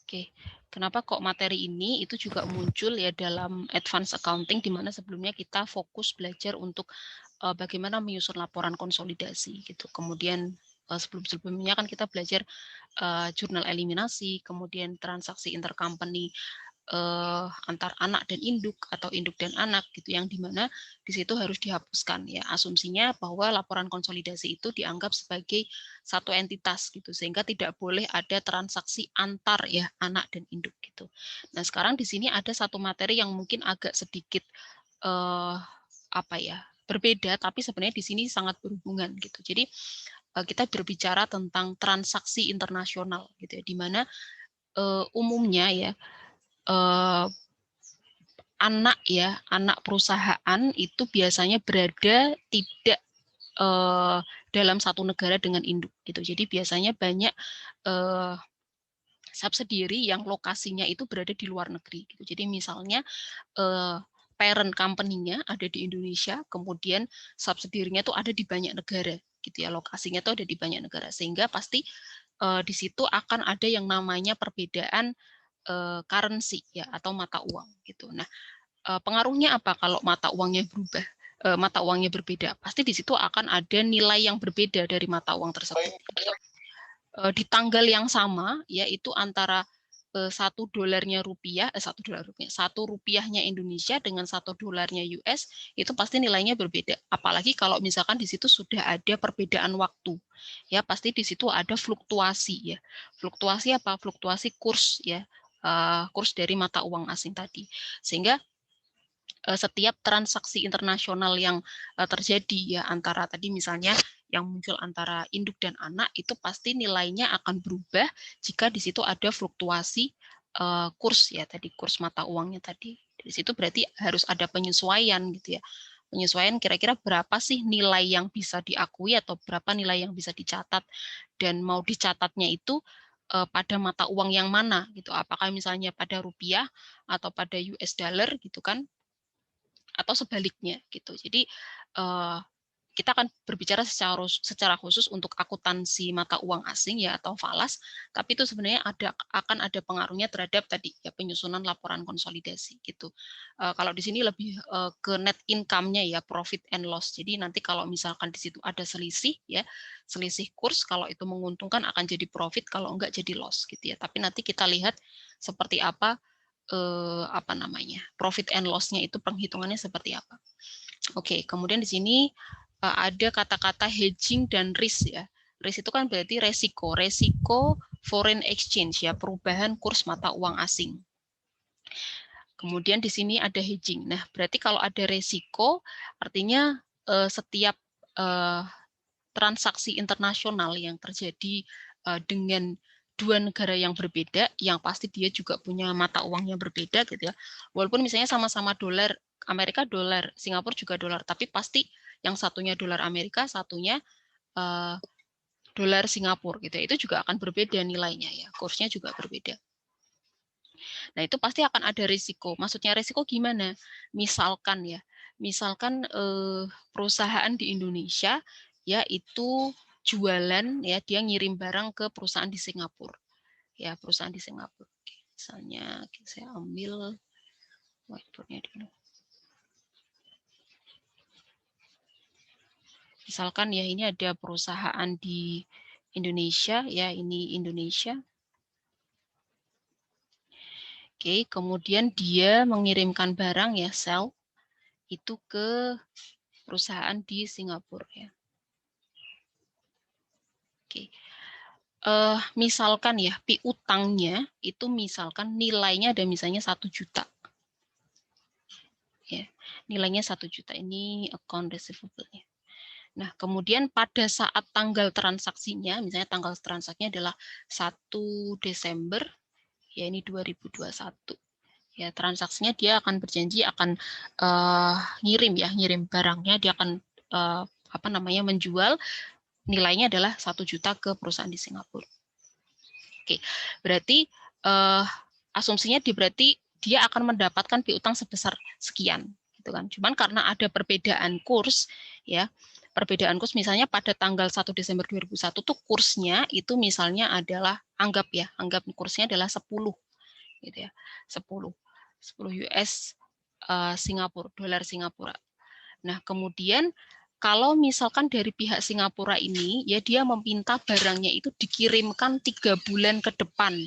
Oke, kenapa kok materi ini itu juga muncul ya dalam advance accounting, di mana sebelumnya kita fokus belajar untuk bagaimana menyusun laporan konsolidasi gitu. Kemudian sebelum-sebelumnya kan kita belajar jurnal eliminasi, kemudian transaksi intercompany antar anak dan induk atau induk dan anak gitu, yang dimana di situ harus dihapuskan ya asumsinya bahwa laporan konsolidasi itu dianggap sebagai satu entitas gitu, sehingga tidak boleh ada transaksi antar ya anak dan induk gitu. Nah sekarang di sini ada satu materi yang mungkin agak sedikit apa ya berbeda, tapi sebenarnya di sini sangat berhubungan gitu. Jadi kita berbicara tentang transaksi internasional gitu ya, di mana umumnya ya anak perusahaan itu biasanya berada tidak dalam satu negara dengan induk gitu. Jadi biasanya banyak subsidiary yang lokasinya itu berada di luar negeri gitu. Jadi misalnya parent company-nya ada di Indonesia, kemudian subsidiary-nya itu ada di banyak negara gitu ya. Lokasinya itu ada di banyak negara, sehingga pasti di situ akan ada yang namanya perbedaan currency ya atau mata uang gitu. Nah, pengaruhnya apa kalau mata uangnya berubah? Mata uangnya berbeda, pasti di situ akan ada nilai yang berbeda dari mata uang tersebut. Di tanggal yang sama, yaitu antara satu rupiahnya Indonesia dengan $1 US, itu pasti nilainya berbeda. Apalagi kalau misalkan di situ sudah ada perbedaan waktu, ya pasti di situ ada fluktuasi ya. Fluktuasi apa? Fluktuasi kurs ya, kurs dari mata uang asing tadi, sehingga setiap transaksi internasional yang terjadi ya antara tadi misalnya yang muncul antara induk dan anak, itu pasti nilainya akan berubah jika di situ ada fluktuasi kurs ya tadi, kurs mata uangnya tadi. Di situ berarti harus ada penyesuaian gitu ya. Penyesuaian kira-kira berapa sih nilai yang bisa diakui atau berapa nilai yang bisa dicatat, dan mau dicatatnya itu pada mata uang yang mana gitu. Apakah misalnya pada rupiah atau pada US dollar gitu kan, atau sebaliknya gitu. Jadi kita akan berbicara secara khusus untuk akuntansi mata uang asing ya atau falas, tapi itu sebenarnya akan ada pengaruhnya terhadap tadi ya penyusunan laporan konsolidasi gitu. Kalau di sini lebih ke net income-nya ya, profit and loss. Jadi nanti kalau misalkan di situ ada selisih ya, selisih kurs, kalau itu menguntungkan akan jadi profit, kalau enggak jadi loss gitu ya. Tapi nanti kita lihat seperti apa profit and loss-nya itu penghitungannya seperti apa. Oke, kemudian di sini ada kata-kata hedging dan risk ya. Risk itu kan berarti resiko foreign exchange ya, perubahan kurs mata uang asing. Kemudian di sini ada hedging. Nah, berarti kalau ada resiko, artinya setiap transaksi internasional yang terjadi dengan dua negara yang berbeda, yang pasti dia juga punya mata uang yang berbeda gitu ya. Walaupun misalnya sama-sama dolar, Amerika dolar, Singapura juga dolar, tapi pasti yang satunya dolar Amerika, satunya dolar Singapura gitu ya. Itu juga akan berbeda nilainya ya, kursnya juga berbeda. Nah, itu pasti akan ada risiko. Maksudnya risiko gimana? Misalkan ya, perusahaan di Indonesia ya itu jualan ya, dia ngirim barang ke perusahaan di Singapura. Ya, perusahaan di Singapura. Misalnya saya ambil whiteboard-nya dulu. Misalkan ya ini ada perusahaan di Indonesia ya, ini Indonesia. Oke, kemudian dia mengirimkan barang ya, sell itu ke perusahaan di Singapura ya. Oke. Misalkan ya piutangnya itu misalkan nilainya ada misalnya 1 juta. Ya, nilainya 1 juta, ini account receivable-nya. Nah, kemudian pada saat tanggal transaksinya, misalnya tanggal transaksinya adalah 1 Desember, ya ini 2021. Ya, transaksinya dia akan berjanji akan ngirim barangnya, dia akan menjual, nilainya adalah 1 juta ke perusahaan di Singapura. Oke, berarti asumsinya berarti dia akan mendapatkan piutang sebesar sekian, gitu kan? Cuman karena ada perbedaan kurs, ya, perbedaan kurs misalnya pada tanggal 1 Desember 2001 tuh kursnya itu misalnya adalah anggap kursnya adalah 10 gitu ya. 10 US Singapura, dolar Singapura. Nah, kemudian kalau misalkan dari pihak Singapura ini ya dia meminta barangnya itu dikirimkan 3 bulan ke depan,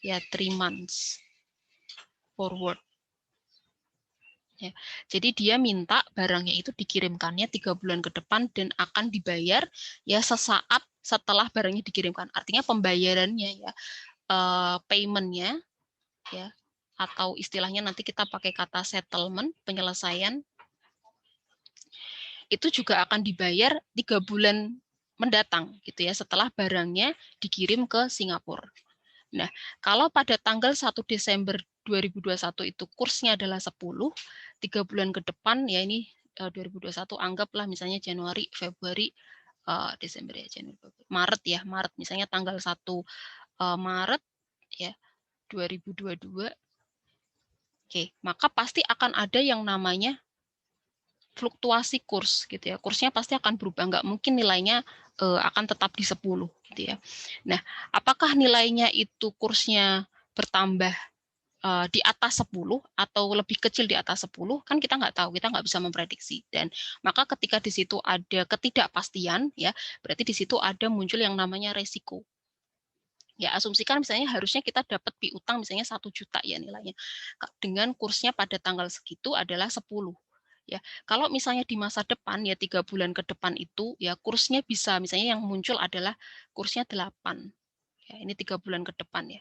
ya 3 months forward. Ya, jadi dia minta barangnya itu dikirimkannya 3 bulan ke depan dan akan dibayar ya sesaat setelah barangnya dikirimkan. Artinya pembayarannya ya, paymentnya ya, atau istilahnya nanti kita pakai kata settlement, penyelesaian, itu juga akan dibayar 3 bulan mendatang gitu ya setelah barangnya dikirim ke Singapura. Nah, kalau pada tanggal 1 Desember 2021 itu kursnya adalah 10, 3 bulan ke depan ya ini 2021 anggaplah misalnya Januari, Februari, Desember ya, Januari, Maret ya, Maret misalnya tanggal 1 Maret ya 2022. Oke, maka pasti akan ada yang namanya fluktuasi kurs gitu ya. Kursnya pasti akan berubah, nggak mungkin nilainya akan tetap di 10 gitu ya. Nah, apakah nilainya itu kursnya bertambah di atas 10 atau lebih kecil di atas 10 kan kita nggak tahu, kita nggak bisa memprediksi. Dan maka ketika di situ ada ketidakpastian ya, berarti di situ ada muncul yang namanya resiko. Ya, asumsikan misalnya harusnya kita dapat piutang misalnya 1 juta ya nilainya. Dengan kursnya pada tanggal segitu adalah 10. Ya, kalau misalnya di masa depan ya 3 bulan ke depan itu ya kursnya bisa misalnya yang muncul adalah kursnya 8. Ya, ini 3 bulan ke depan ya.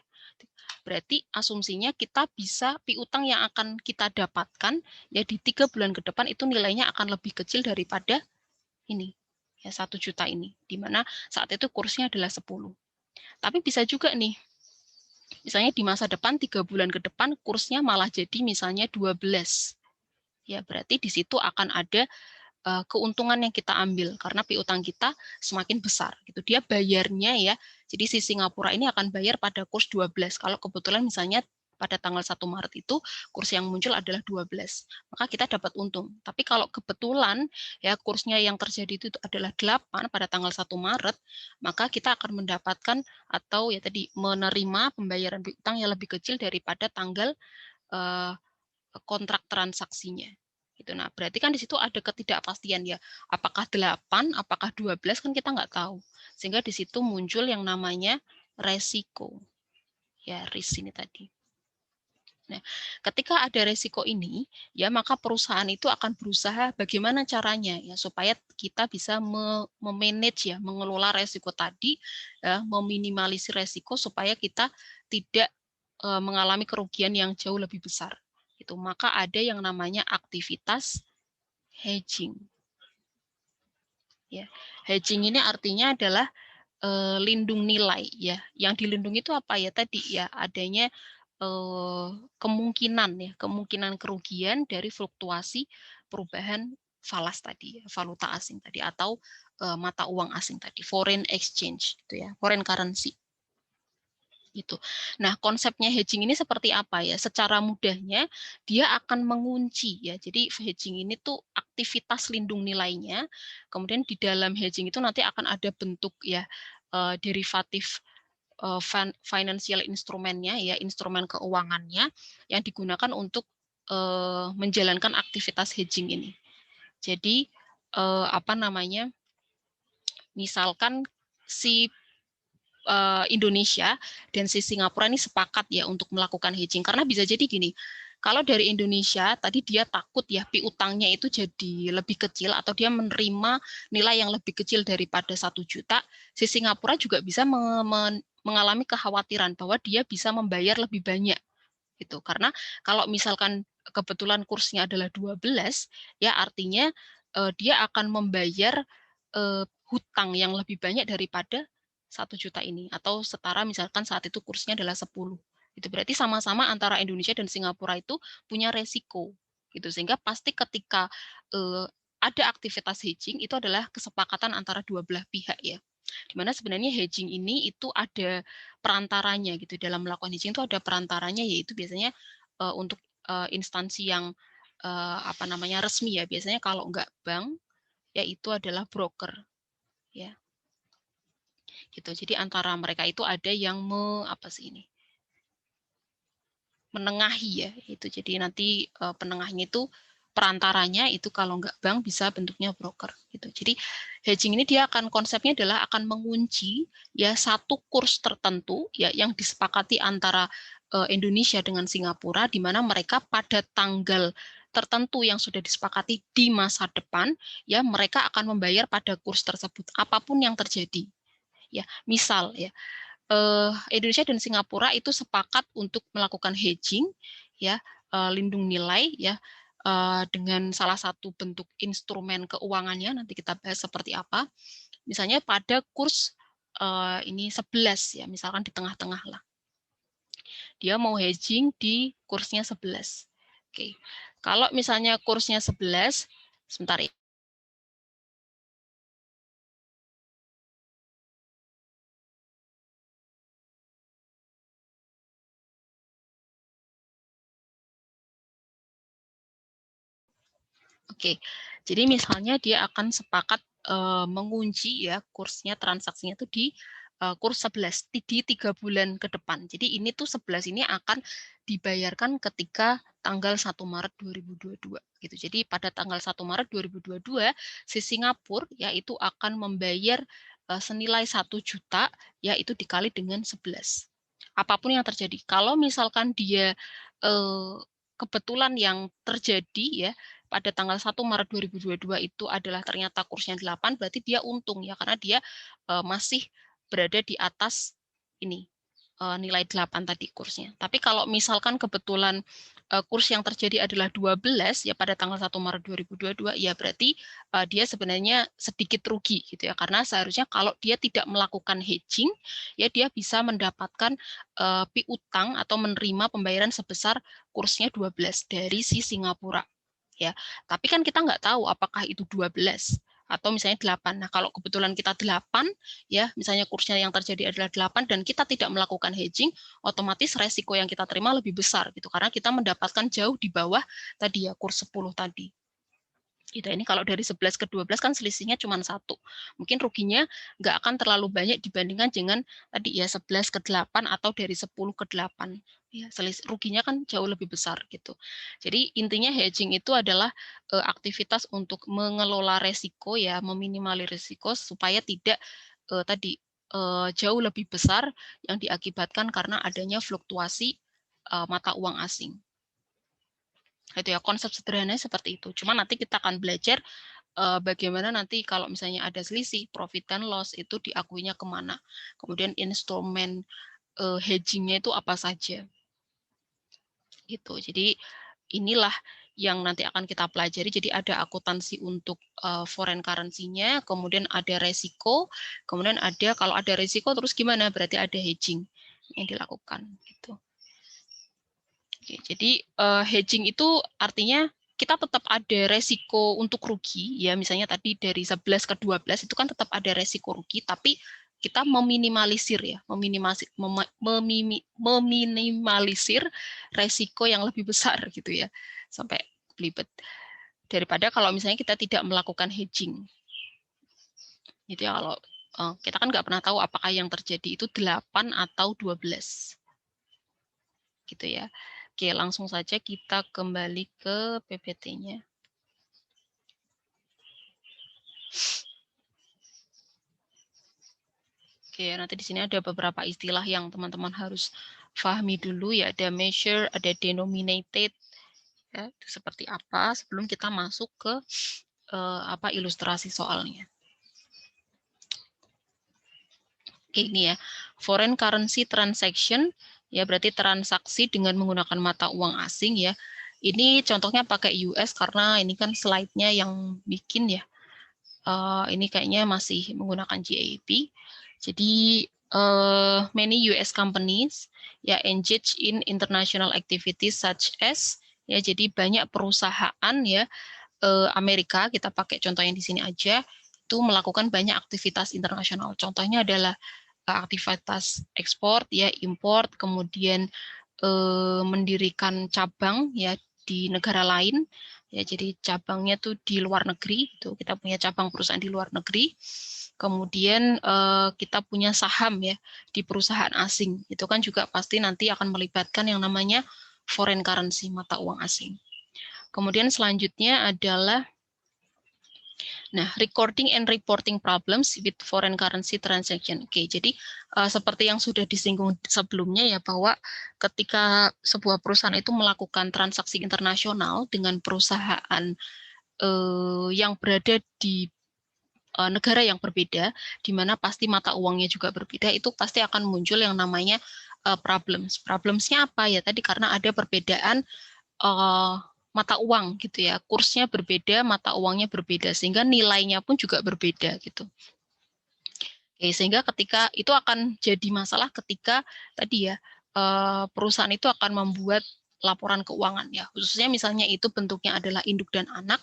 Berarti asumsinya kita bisa piutang yang akan kita dapatkan ya di 3 bulan ke depan itu nilainya akan lebih kecil daripada ini ya 1 juta ini, di mana saat itu kursnya adalah 10. Tapi bisa juga nih, misalnya di masa depan 3 bulan ke depan kursnya malah jadi misalnya 12. Ya, berarti di situ akan ada keuntungan yang kita ambil karena piutang kita semakin besar gitu. Dia bayarnya ya. Jadi si Singapura ini akan bayar pada kurs 12. Kalau kebetulan misalnya pada tanggal 1 Maret itu kurs yang muncul adalah 12. Maka kita dapat untung. Tapi kalau kebetulan ya kursnya yang terjadi itu adalah 8 pada tanggal 1 Maret, maka kita akan mendapatkan atau ya tadi menerima pembayaran piutang yang lebih kecil daripada tanggal kontrak transaksinya. Gitu. Nah, berarti kan di situ ada ketidakpastian ya. Apakah 8, apakah 12 kan kita nggak tahu. Sehingga di situ muncul yang namanya resiko. Ya, risk ini tadi. Nah, ketika ada resiko ini, ya maka perusahaan itu akan berusaha bagaimana caranya ya supaya kita bisa memanage ya, mengelola resiko tadi, ya, meminimalisir resiko supaya kita tidak mengalami kerugian yang jauh lebih besar. Itu maka ada yang namanya aktivitas hedging. Ya, hedging ini artinya adalah lindung nilai ya. Yang dilindungi itu apa ya tadi ya adanya kemungkinan kerugian dari fluktuasi perubahan falas tadi, valuta asing tadi atau mata uang asing tadi, foreign exchange gitu ya, foreign currency. Gitu. Nah, konsepnya hedging ini seperti apa ya? Secara mudahnya dia akan mengunci ya. Jadi hedging ini tuh aktivitas lindung nilainya. Kemudian di dalam hedging itu nanti akan ada bentuk ya derivatif financial instrumennya ya, instrumen keuangannya yang digunakan untuk menjalankan aktivitas hedging ini. Jadi apa namanya? Misalkan si Indonesia dan si Singapura ini sepakat ya untuk melakukan hedging karena bisa jadi gini, kalau dari Indonesia tadi dia takut ya piutangnya itu jadi lebih kecil atau dia menerima nilai yang lebih kecil daripada 1 juta, si Singapura juga bisa mengalami kekhawatiran bahwa dia bisa membayar lebih banyak gitu. Karena kalau misalkan kebetulan kursnya adalah 12 ya artinya dia akan membayar hutang yang lebih banyak daripada 1 juta ini atau setara misalkan saat itu kursnya adalah 10. Itu berarti sama-sama antara Indonesia dan Singapura itu punya resiko gitu sehingga pasti ketika ada aktivitas hedging itu adalah kesepakatan antara dua belah pihak ya. Dimana sebenarnya hedging ini itu ada perantaranya gitu dalam melakukan hedging itu ada perantaranya yaitu biasanya untuk instansi yang apa namanya resmi ya biasanya kalau enggak bank yaitu adalah broker ya gitu. Jadi antara mereka itu ada yang menengahi ya, itu. Jadi nanti penengahnya itu perantaranya itu kalau nggak bank bisa bentuknya broker gitu. Jadi hedging ini dia akan konsepnya adalah akan mengunci ya satu kurs tertentu ya yang disepakati antara Indonesia dengan Singapura, di mana mereka pada tanggal tertentu yang sudah disepakati di masa depan ya mereka akan membayar pada kurs tersebut apapun yang terjadi ya. Misal ya Indonesia dan Singapura itu sepakat untuk melakukan hedging ya, lindung nilai ya, dengan salah satu bentuk instrumen keuangannya, nanti kita bahas seperti apa. Misalnya pada kurs ini 11 ya, misalkan di tengah-tengah lah. Dia mau hedging di kursnya 11. Oke. Kalau misalnya kursnya 11, sebentar ya. Oke, jadi misalnya dia akan sepakat mengunci ya kursnya transaksinya itu di kurs 11 di 3 bulan ke depan. Jadi ini tuh 11 ini akan dibayarkan ketika tanggal 1 Maret 2022 gitu. Jadi pada tanggal 1 Maret 2022 si Singapura ya itu akan membayar senilai 1 juta ya itu dikali dengan 11. Apapun yang terjadi. Kalau misalkan dia kebetulan yang terjadi ya pada tanggal 1 Maret 2022 itu adalah ternyata kursnya 8, berarti dia untung ya karena dia masih berada di atas ini nilai 8 tadi kursnya. Tapi kalau misalkan kebetulan kurs yang terjadi adalah 12 ya pada tanggal 1 Maret 2022 ya berarti dia sebenarnya sedikit rugi gitu ya karena seharusnya kalau dia tidak melakukan hedging ya dia bisa mendapatkan piutang atau menerima pembayaran sebesar kursnya 12 dari si Singapura ya. Tapi kan kita nggak tahu apakah itu 12 atau misalnya 8. Nah, kalau kebetulan kita 8 ya, misalnya kursnya yang terjadi adalah 8 dan kita tidak melakukan hedging, otomatis resiko yang kita terima lebih besar gitu karena kita mendapatkan jauh di bawah tadi ya kurs 10 tadi. Gitu. Ini kalau dari 11 ke 12 kan selisihnya cuma 1. Mungkin ruginya nggak akan terlalu banyak dibandingkan dengan tadi ya 11 ke 8 atau dari 10 ke 8. Ya, ruginya kan jauh lebih besar gitu. Jadi intinya hedging itu adalah aktivitas untuk mengelola resiko ya, meminimalisir risiko supaya tidak tadi jauh lebih besar yang diakibatkan karena adanya fluktuasi mata uang asing. Itu ya konsep sederhananya seperti itu. Cuma nanti kita akan belajar bagaimana nanti kalau misalnya ada selisih profit dan loss itu diakuinya kemana. Kemudian instrumen hedgingnya itu apa saja. Gitu. Jadi inilah yang nanti akan kita pelajari. Jadi ada akuntansi untuk foreign currency-nya, kemudian ada resiko, kemudian ada kalau ada resiko terus gimana? Berarti ada hedging yang dilakukan. Gitu. Oke, jadi hedging itu artinya kita tetap ada resiko untuk rugi, ya misalnya tadi dari 11 ke 12 itu kan tetap ada resiko rugi, tapi kita meminimalisir ya, meminimalisir resiko yang lebih besar gitu ya, sampai belibet. Daripada kalau misalnya kita tidak melakukan hedging. Gitu ya, kalau kita kan nggak pernah tahu apakah yang terjadi itu 8 atau 12. Gitu ya. Oke, langsung saja kita kembali ke PPT-nya. Oke, nanti di sini ada beberapa istilah yang teman-teman harus pahami dulu ya. Ada measure, ada denominated, ya, itu seperti apa sebelum kita masuk ke ilustrasi soalnya. Oke, ini ya, foreign currency transaction, ya berarti transaksi dengan menggunakan mata uang asing ya. Ini contohnya pakai US karena ini kan slide-nya yang bikin ya. Ini kayaknya masih menggunakan GAAP. Jadi many US companies ya engage in international activities such as ya jadi banyak perusahaan ya Amerika kita pakai contoh yang di sini aja itu melakukan banyak aktivitas internasional. Contohnya adalah aktivitas ekspor ya import kemudian mendirikan cabang ya di negara lain ya jadi cabangnya tuh di luar negeri itu kita punya cabang perusahaan di luar negeri Kemudian kita punya saham ya di perusahaan asing. Itu kan juga pasti nanti akan melibatkan yang namanya foreign currency, mata uang asing. Kemudian selanjutnya adalah recording and reporting problems with foreign currency transaction. Oke, jadi seperti yang sudah disinggung sebelumnya ya, bahwa ketika sebuah perusahaan itu melakukan transaksi internasional dengan perusahaan yang berada di negara yang berbeda, di mana pasti mata uangnya juga berbeda, itu pasti akan muncul yang namanya problems. Problemsnya apa ya? Tadi karena ada perbedaan mata uang gitu ya, kursnya berbeda, mata uangnya berbeda, sehingga nilainya pun juga berbeda gitu. Oke, sehingga ketika itu akan jadi masalah ketika tadi ya perusahaan itu akan membuat laporan keuangan ya, khususnya misalnya itu bentuknya adalah induk dan anak,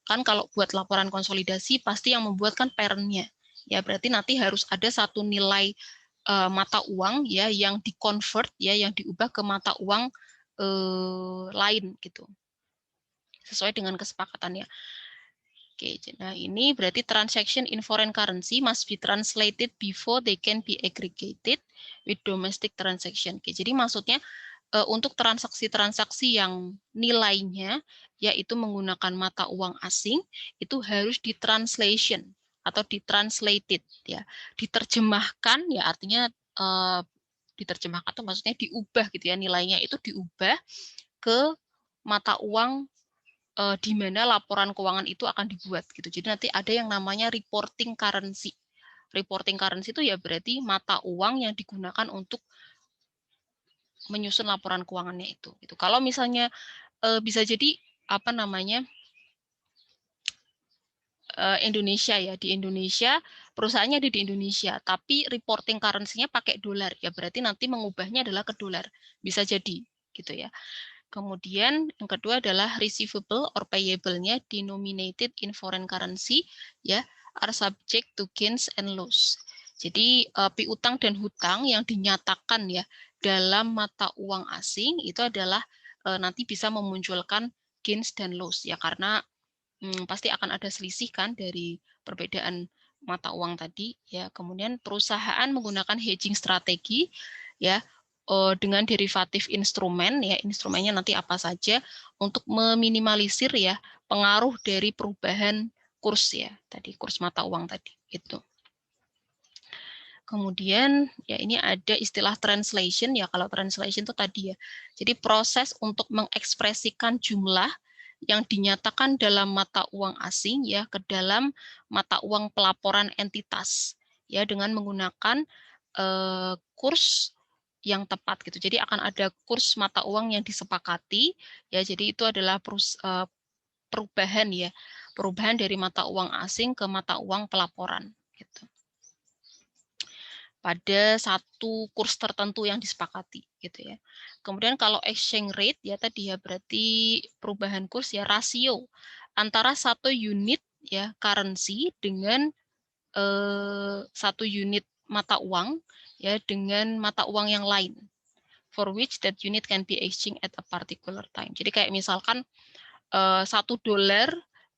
kan kalau buat laporan konsolidasi pasti yang membuat kan parent-nya. Ya berarti nanti harus ada satu nilai mata uang ya yang di-convert ya, yang diubah ke mata uang lain gitu. Sesuai dengan kesepakatannya. Oke, nah ini berarti transaction in foreign currency must be translated before they can be aggregated with domestic transaction. Oke, jadi maksudnya untuk transaksi-transaksi yang nilainya yaitu menggunakan mata uang asing itu harus ditranslation atau ditranslated ya, diterjemahkan ya, artinya diterjemahkan itu maksudnya diubah gitu ya, nilainya itu diubah ke mata uang di mana laporan keuangan itu akan dibuat gitu. Jadi nanti ada yang namanya reporting currency. Reporting currency itu ya berarti mata uang yang digunakan untuk menyusun laporan keuangannya itu. Gitu. Kalau misalnya bisa jadi apa namanya Indonesia ya, di Indonesia perusahaannya ada di Indonesia, tapi reporting currency-nya pakai dolar ya, berarti nanti mengubahnya adalah ke dolar. Bisa jadi gitu ya. Kemudian yang kedua adalah receivable or payable-nya denominated in foreign currency ya, are subject to gains and loss. Jadi piutang dan hutang yang dinyatakan ya dalam mata uang asing itu adalah nanti bisa memunculkan gains dan loss ya, karena pasti akan ada selisih kan dari perbedaan mata uang tadi ya. Kemudian perusahaan menggunakan hedging strategi ya, dengan derivatif instrumen ya, instrumennya nanti apa saja untuk meminimalisir ya pengaruh dari perubahan kurs ya, tadi kurs mata uang tadi itu. Kemudian ya ini ada istilah translation ya, kalau translation itu tadi ya, jadi proses untuk mengekspresikan jumlah yang dinyatakan dalam mata uang asing ya ke dalam mata uang pelaporan entitas ya, dengan menggunakan kurs yang tepat gitu. Jadi akan ada kurs mata uang yang disepakati ya. Jadi itu adalah perubahan ya, perubahan dari mata uang asing ke mata uang pelaporan gitu, pada satu kurs tertentu yang disepakati gitu ya. Kemudian kalau exchange rate ya tadi ya, berarti perubahan kurs ya, rasio antara satu unit ya currency dengan satu unit mata uang ya dengan mata uang yang lain, for which that unit can be exchanged at a particular time. Jadi kayak misalkan $1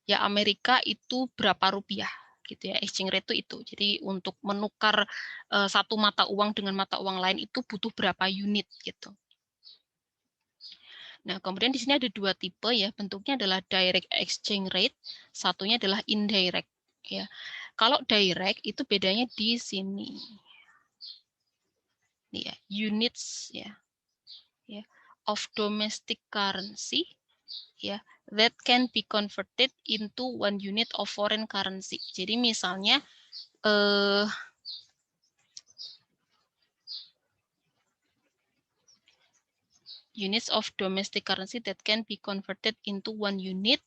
ya Amerika itu berapa rupiah gitu ya, exchange rate itu. Jadi untuk menukar satu mata uang dengan mata uang lain itu butuh berapa unit gitu. Nah, kemudian di sini ada dua tipe ya, bentuknya adalah direct exchange rate, satunya adalah indirect ya. Kalau direct itu bedanya di sini. Nih ya, units ya. Ya, of domestic currency ya, that can be converted into one unit of foreign currency. Jadi misalnya units of domestic currency that can be converted into one unit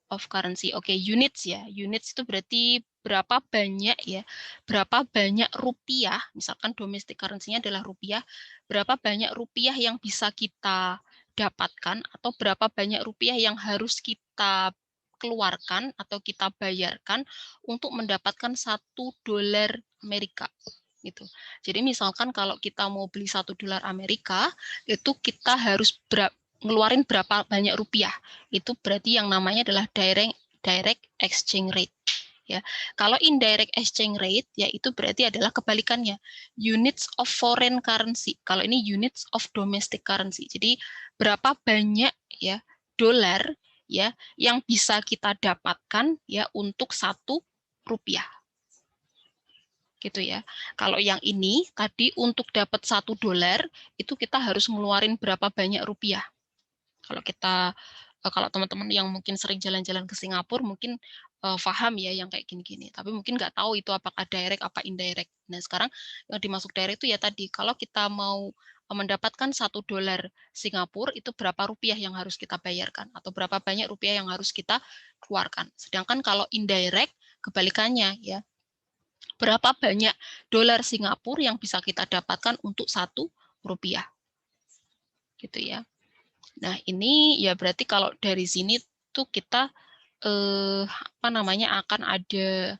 of currency. Oke, units ya. Units itu berarti berapa banyak ya, berapa banyak rupiah, misalkan domestic currency-nya adalah rupiah, berapa banyak rupiah yang bisa kita dapatkan atau berapa banyak rupiah yang harus kita keluarkan atau kita bayarkan untuk mendapatkan $1 Amerika gitu. Jadi misalkan kalau kita mau beli $1 Amerika, itu kita harus ngeluarin berapa banyak rupiah. Itu berarti yang namanya adalah direct exchange rate ya. Kalau indirect exchange rate ya itu berarti adalah kebalikannya, units of foreign currency. Kalau ini units of domestic currency. Jadi berapa banyak ya dolar ya yang bisa kita dapatkan ya untuk 1 rupiah. Gitu ya. Kalau yang ini tadi untuk dapat 1 dolar itu kita harus ngeluarin berapa banyak rupiah. Kalau teman-teman yang mungkin sering jalan-jalan ke Singapura mungkin paham ya yang kayak gini-gini. Tapi mungkin nggak tahu itu apakah direct apa indirect. Nah sekarang yang dimaksud direct itu ya tadi kalau kita mau mendapatkan 1 dolar Singapura itu berapa rupiah yang harus kita bayarkan atau berapa banyak rupiah yang harus kita keluarkan. Sedangkan kalau indirect kebalikannya ya berapa banyak dolar Singapura yang bisa kita dapatkan untuk 1 rupiah. Gitu ya. Nah, ini ya berarti kalau dari sini tuh kita akan ada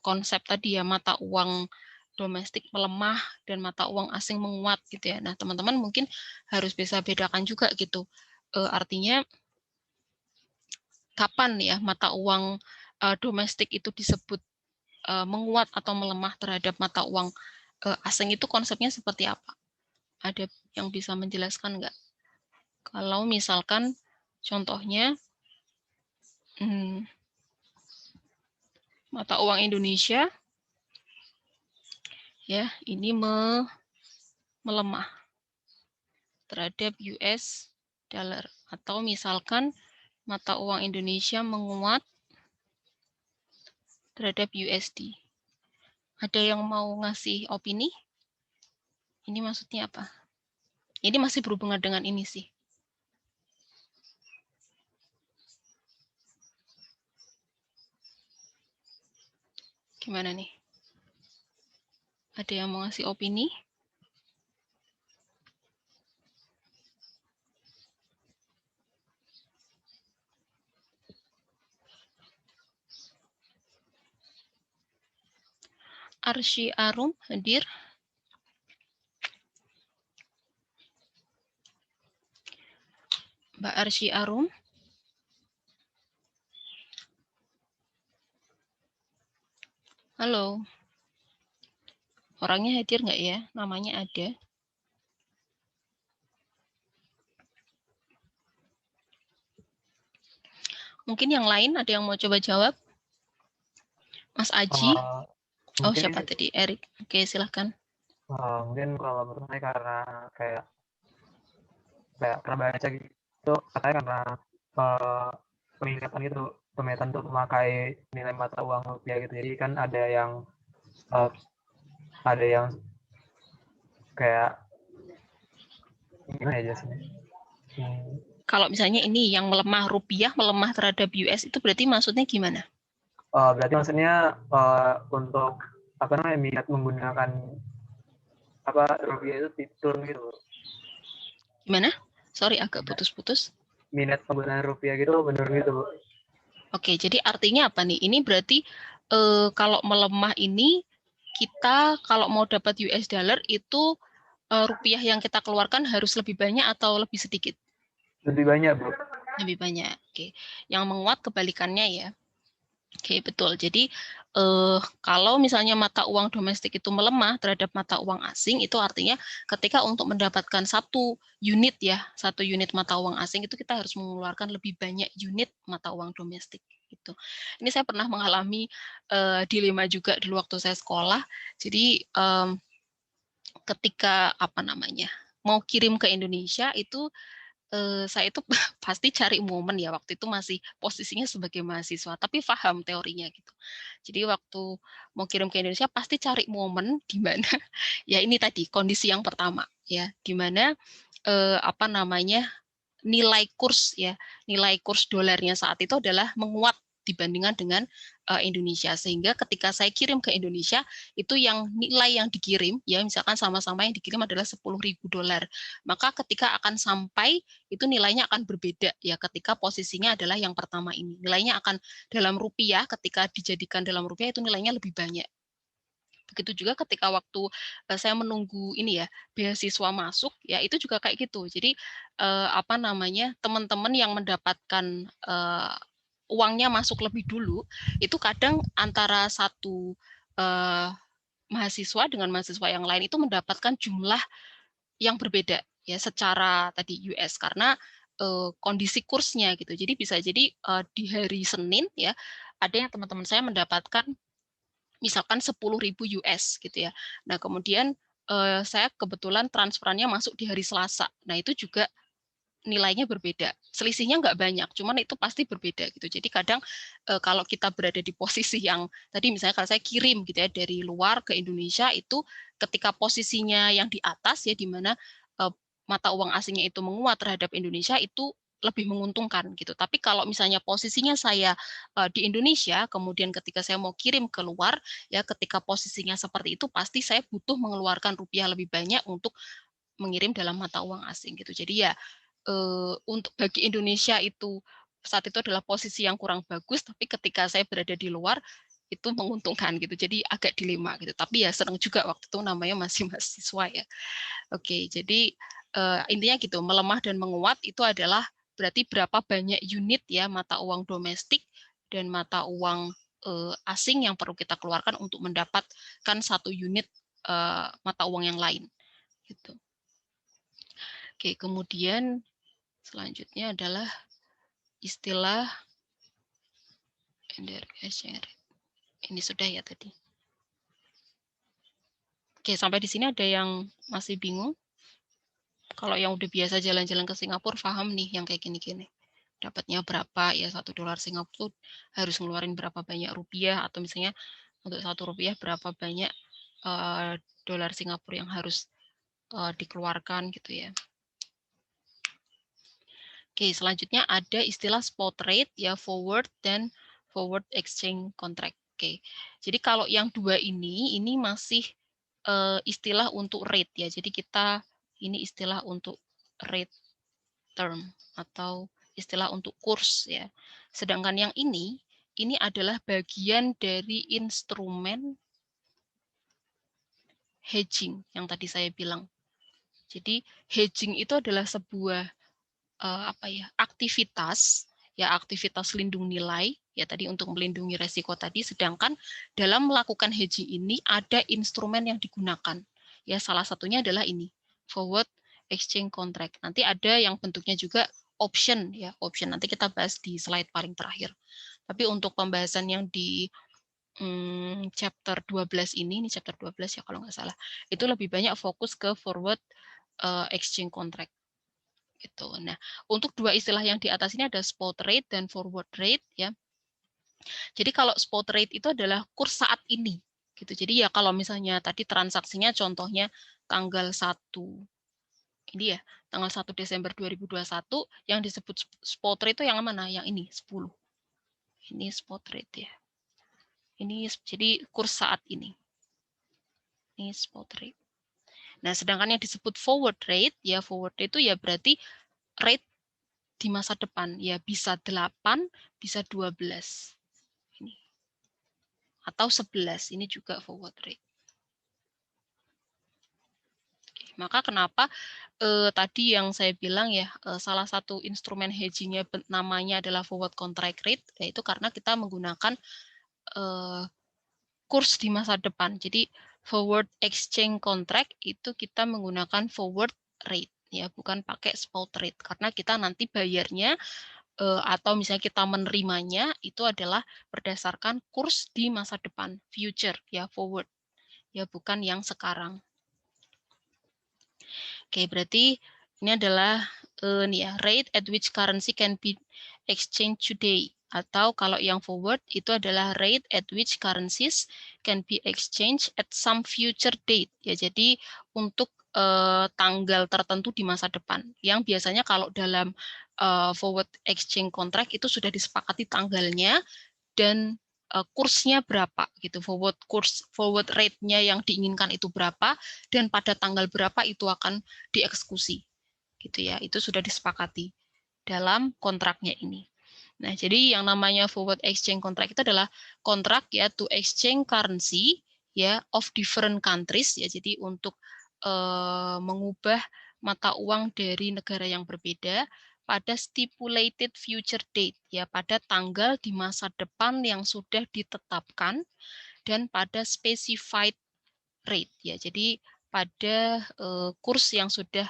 konsep tadi ya mata uang domestik melemah dan mata uang asing menguat gitu ya. Nah, teman-teman mungkin harus bisa bedakan juga gitu. Artinya kapan ya mata uang domestik itu disebut menguat atau melemah terhadap mata uang asing itu konsepnya seperti apa? Ada yang bisa menjelaskan nggak? Kalau misalkan contohnya mata uang Indonesia ya ini melemah terhadap US dollar atau misalkan mata uang Indonesia menguat terhadap USD. Ada yang mau ngasih opini? Ini maksudnya apa? Ini masih berhubungan dengan ini sih. Gimana nih? Ada yang mau ngasih opini? Arsy Arum hadir. Mbak Arsy Arum. Halo. Orangnya hadir nggak ya? Namanya ada. Mungkin yang lain ada yang mau coba jawab? Mas Aji? Oh, Mungkin siapa tadi? Erik. Oke, silahkan. mungkin kalau menurut saya karena kayak pernah baca gitu katanya karena peningkatan itu pemetaan untuk memakai nilai mata uang rupiah gitu, jadi kan ada yang kayak gimana ya jasnya. Kalau misalnya ini yang melemah rupiah, melemah terhadap US itu berarti maksudnya gimana? Berarti maksudnya untuk minat menggunakan rupiah itu turun gitu. Gimana? Sorry, agak putus-putus. Minat penggunaan rupiah gitu menurun gitu. Oke, jadi artinya apa nih? Ini berarti kalau melemah ini kita kalau mau dapat US dollar itu rupiah yang kita keluarkan harus lebih banyak atau lebih sedikit? Lebih banyak, Bu. Lebih banyak. Oke. Yang menguat kebalikannya ya. Oke, betul. Jadi kalau misalnya mata uang domestik itu melemah terhadap mata uang asing, itu artinya ketika untuk mendapatkan 1 unit ya, 1 unit mata uang asing itu kita harus mengeluarkan lebih banyak unit mata uang domestik. Gitu. Ini saya pernah mengalami dilema juga dulu waktu saya sekolah. Jadi ketika mau kirim ke Indonesia itu saya itu pasti cari momen ya, waktu itu masih posisinya sebagai mahasiswa, tapi paham teorinya gitu. Jadi waktu mau kirim ke Indonesia pasti cari momen di mana ya ini tadi kondisi yang pertama ya, di mana nilai kurs dolarnya saat itu adalah menguat dibandingkan dengan Indonesia, sehingga ketika saya kirim ke Indonesia itu yang nilai yang dikirim ya misalkan sama-sama yang dikirim adalah 10.000 dolar, maka ketika akan sampai itu nilainya akan berbeda ya, ketika posisinya adalah yang pertama ini nilainya akan dalam rupiah, ketika dijadikan dalam rupiah itu nilainya lebih banyak. Begitu juga ketika waktu saya menunggu ini ya beasiswa masuk ya, itu juga kayak gitu. Jadi teman-teman yang mendapatkan uangnya masuk lebih dulu, itu kadang antara satu mahasiswa dengan mahasiswa yang lain itu mendapatkan jumlah yang berbeda ya secara tadi US karena kondisi kursnya gitu. Jadi bisa jadi di hari Senin ya ada yang teman-teman saya mendapatkan misalkan 10.000 US gitu ya. Nah, kemudian saya kebetulan transferannya masuk di hari Selasa. Nah, itu juga nilainya berbeda. Selisihnya nggak banyak, cuman itu pasti berbeda gitu. Jadi kadang kalau kita berada di posisi yang tadi misalnya kalau saya kirim gitu ya dari luar ke Indonesia itu ketika posisinya yang di atas ya di mana mata uang asingnya itu menguat terhadap Indonesia itu lebih menguntungkan gitu. Tapi kalau misalnya posisinya saya di Indonesia, kemudian ketika saya mau kirim ke luar, ya ketika posisinya seperti itu pasti saya butuh mengeluarkan rupiah lebih banyak untuk mengirim dalam mata uang asing gitu. Jadi ya untuk bagi Indonesia itu saat itu adalah posisi yang kurang bagus, tapi ketika saya berada di luar itu menguntungkan gitu. Jadi agak dilema gitu. Tapi ya senang juga waktu itu namanya masih mahasiswa ya. Oke, jadi intinya gitu, melemah dan menguat itu adalah berarti berapa banyak unit ya mata uang domestik dan mata uang asing yang perlu kita keluarkan untuk mendapatkan satu unit mata uang yang lain. Gitu. Oke, kemudian selanjutnya adalah istilah ini sudah ya tadi. Oke, sampai di sini ada yang masih bingung? Kalau yang udah biasa jalan-jalan ke Singapura, paham nih yang kayak gini-gini. Dapatnya berapa, ya $1 Singapura tuh harus ngeluarin berapa banyak rupiah, atau misalnya untuk $1 berapa banyak dolar Singapura yang harus dikeluarkan gitu ya. Oke, selanjutnya ada istilah spot rate, ya forward dan forward exchange contract. Oke, jadi kalau yang dua ini masih istilah untuk rate ya. Jadi kita ini istilah untuk rate term atau istilah untuk kurs ya. Sedangkan yang ini adalah bagian dari instrumen hedging yang tadi saya bilang. Jadi hedging itu adalah sebuah aktivitas lindung nilai ya tadi untuk melindungi resiko tadi, sedangkan dalam melakukan hedging ini ada instrumen yang digunakan ya, salah satunya adalah ini forward exchange contract. Nanti ada yang bentuknya juga option ya, option nanti kita bahas di slide paling terakhir. Tapi untuk pembahasan yang di chapter 12 ini chapter 12 ya kalau nggak salah, itu lebih banyak fokus ke forward exchange contract gitu. Nah, untuk dua istilah yang di atas ini ada spot rate dan forward rate ya. Jadi kalau spot rate itu adalah kurs saat ini gitu. Jadi ya kalau misalnya tadi transaksinya contohnya tanggal 1 ini ya, tanggal 1 Desember 2021 yang disebut spot rate itu yang mana? Yang ini 10. Ini spot rate ya. Ini jadi kurs saat ini. Ini spot rate. Nah, sedangkan yang disebut forward rate ya, forward rate itu ya berarti rate di masa depan ya, bisa 8, bisa 12. Ini. Atau 11, ini juga forward rate. Oke, maka kenapa tadi yang saya bilang ya, salah satu instrumen hedging-nya namanya adalah forward contract rate, yaitu karena kita menggunakan kurs di masa depan. Jadi forward exchange contract itu kita menggunakan forward rate ya, bukan pakai spot rate karena kita nanti bayarnya atau misalnya kita menerimanya itu adalah berdasarkan kurs di masa depan, future ya, forward ya, bukan yang sekarang. Oke, berarti ini adalah nih ya, rate at which currency can be exchanged today, atau kalau yang forward itu adalah rate at which currencies can be exchanged at some future date ya. Jadi untuk tanggal tertentu di masa depan, yang biasanya kalau dalam forward exchange contract itu sudah disepakati tanggalnya dan kursnya berapa gitu, forward rate-nya yang diinginkan itu berapa dan pada tanggal berapa itu akan dieksekusi gitu ya, itu sudah disepakati dalam kontraknya ini. Nah, jadi yang namanya forward exchange contract itu adalah kontrak ya to exchange currency ya of different countries ya, jadi untuk mengubah mata uang dari negara yang berbeda pada stipulated future date, ya, pada tanggal di masa depan yang sudah ditetapkan, dan pada specified rate, ya. Jadi pada kurs yang sudah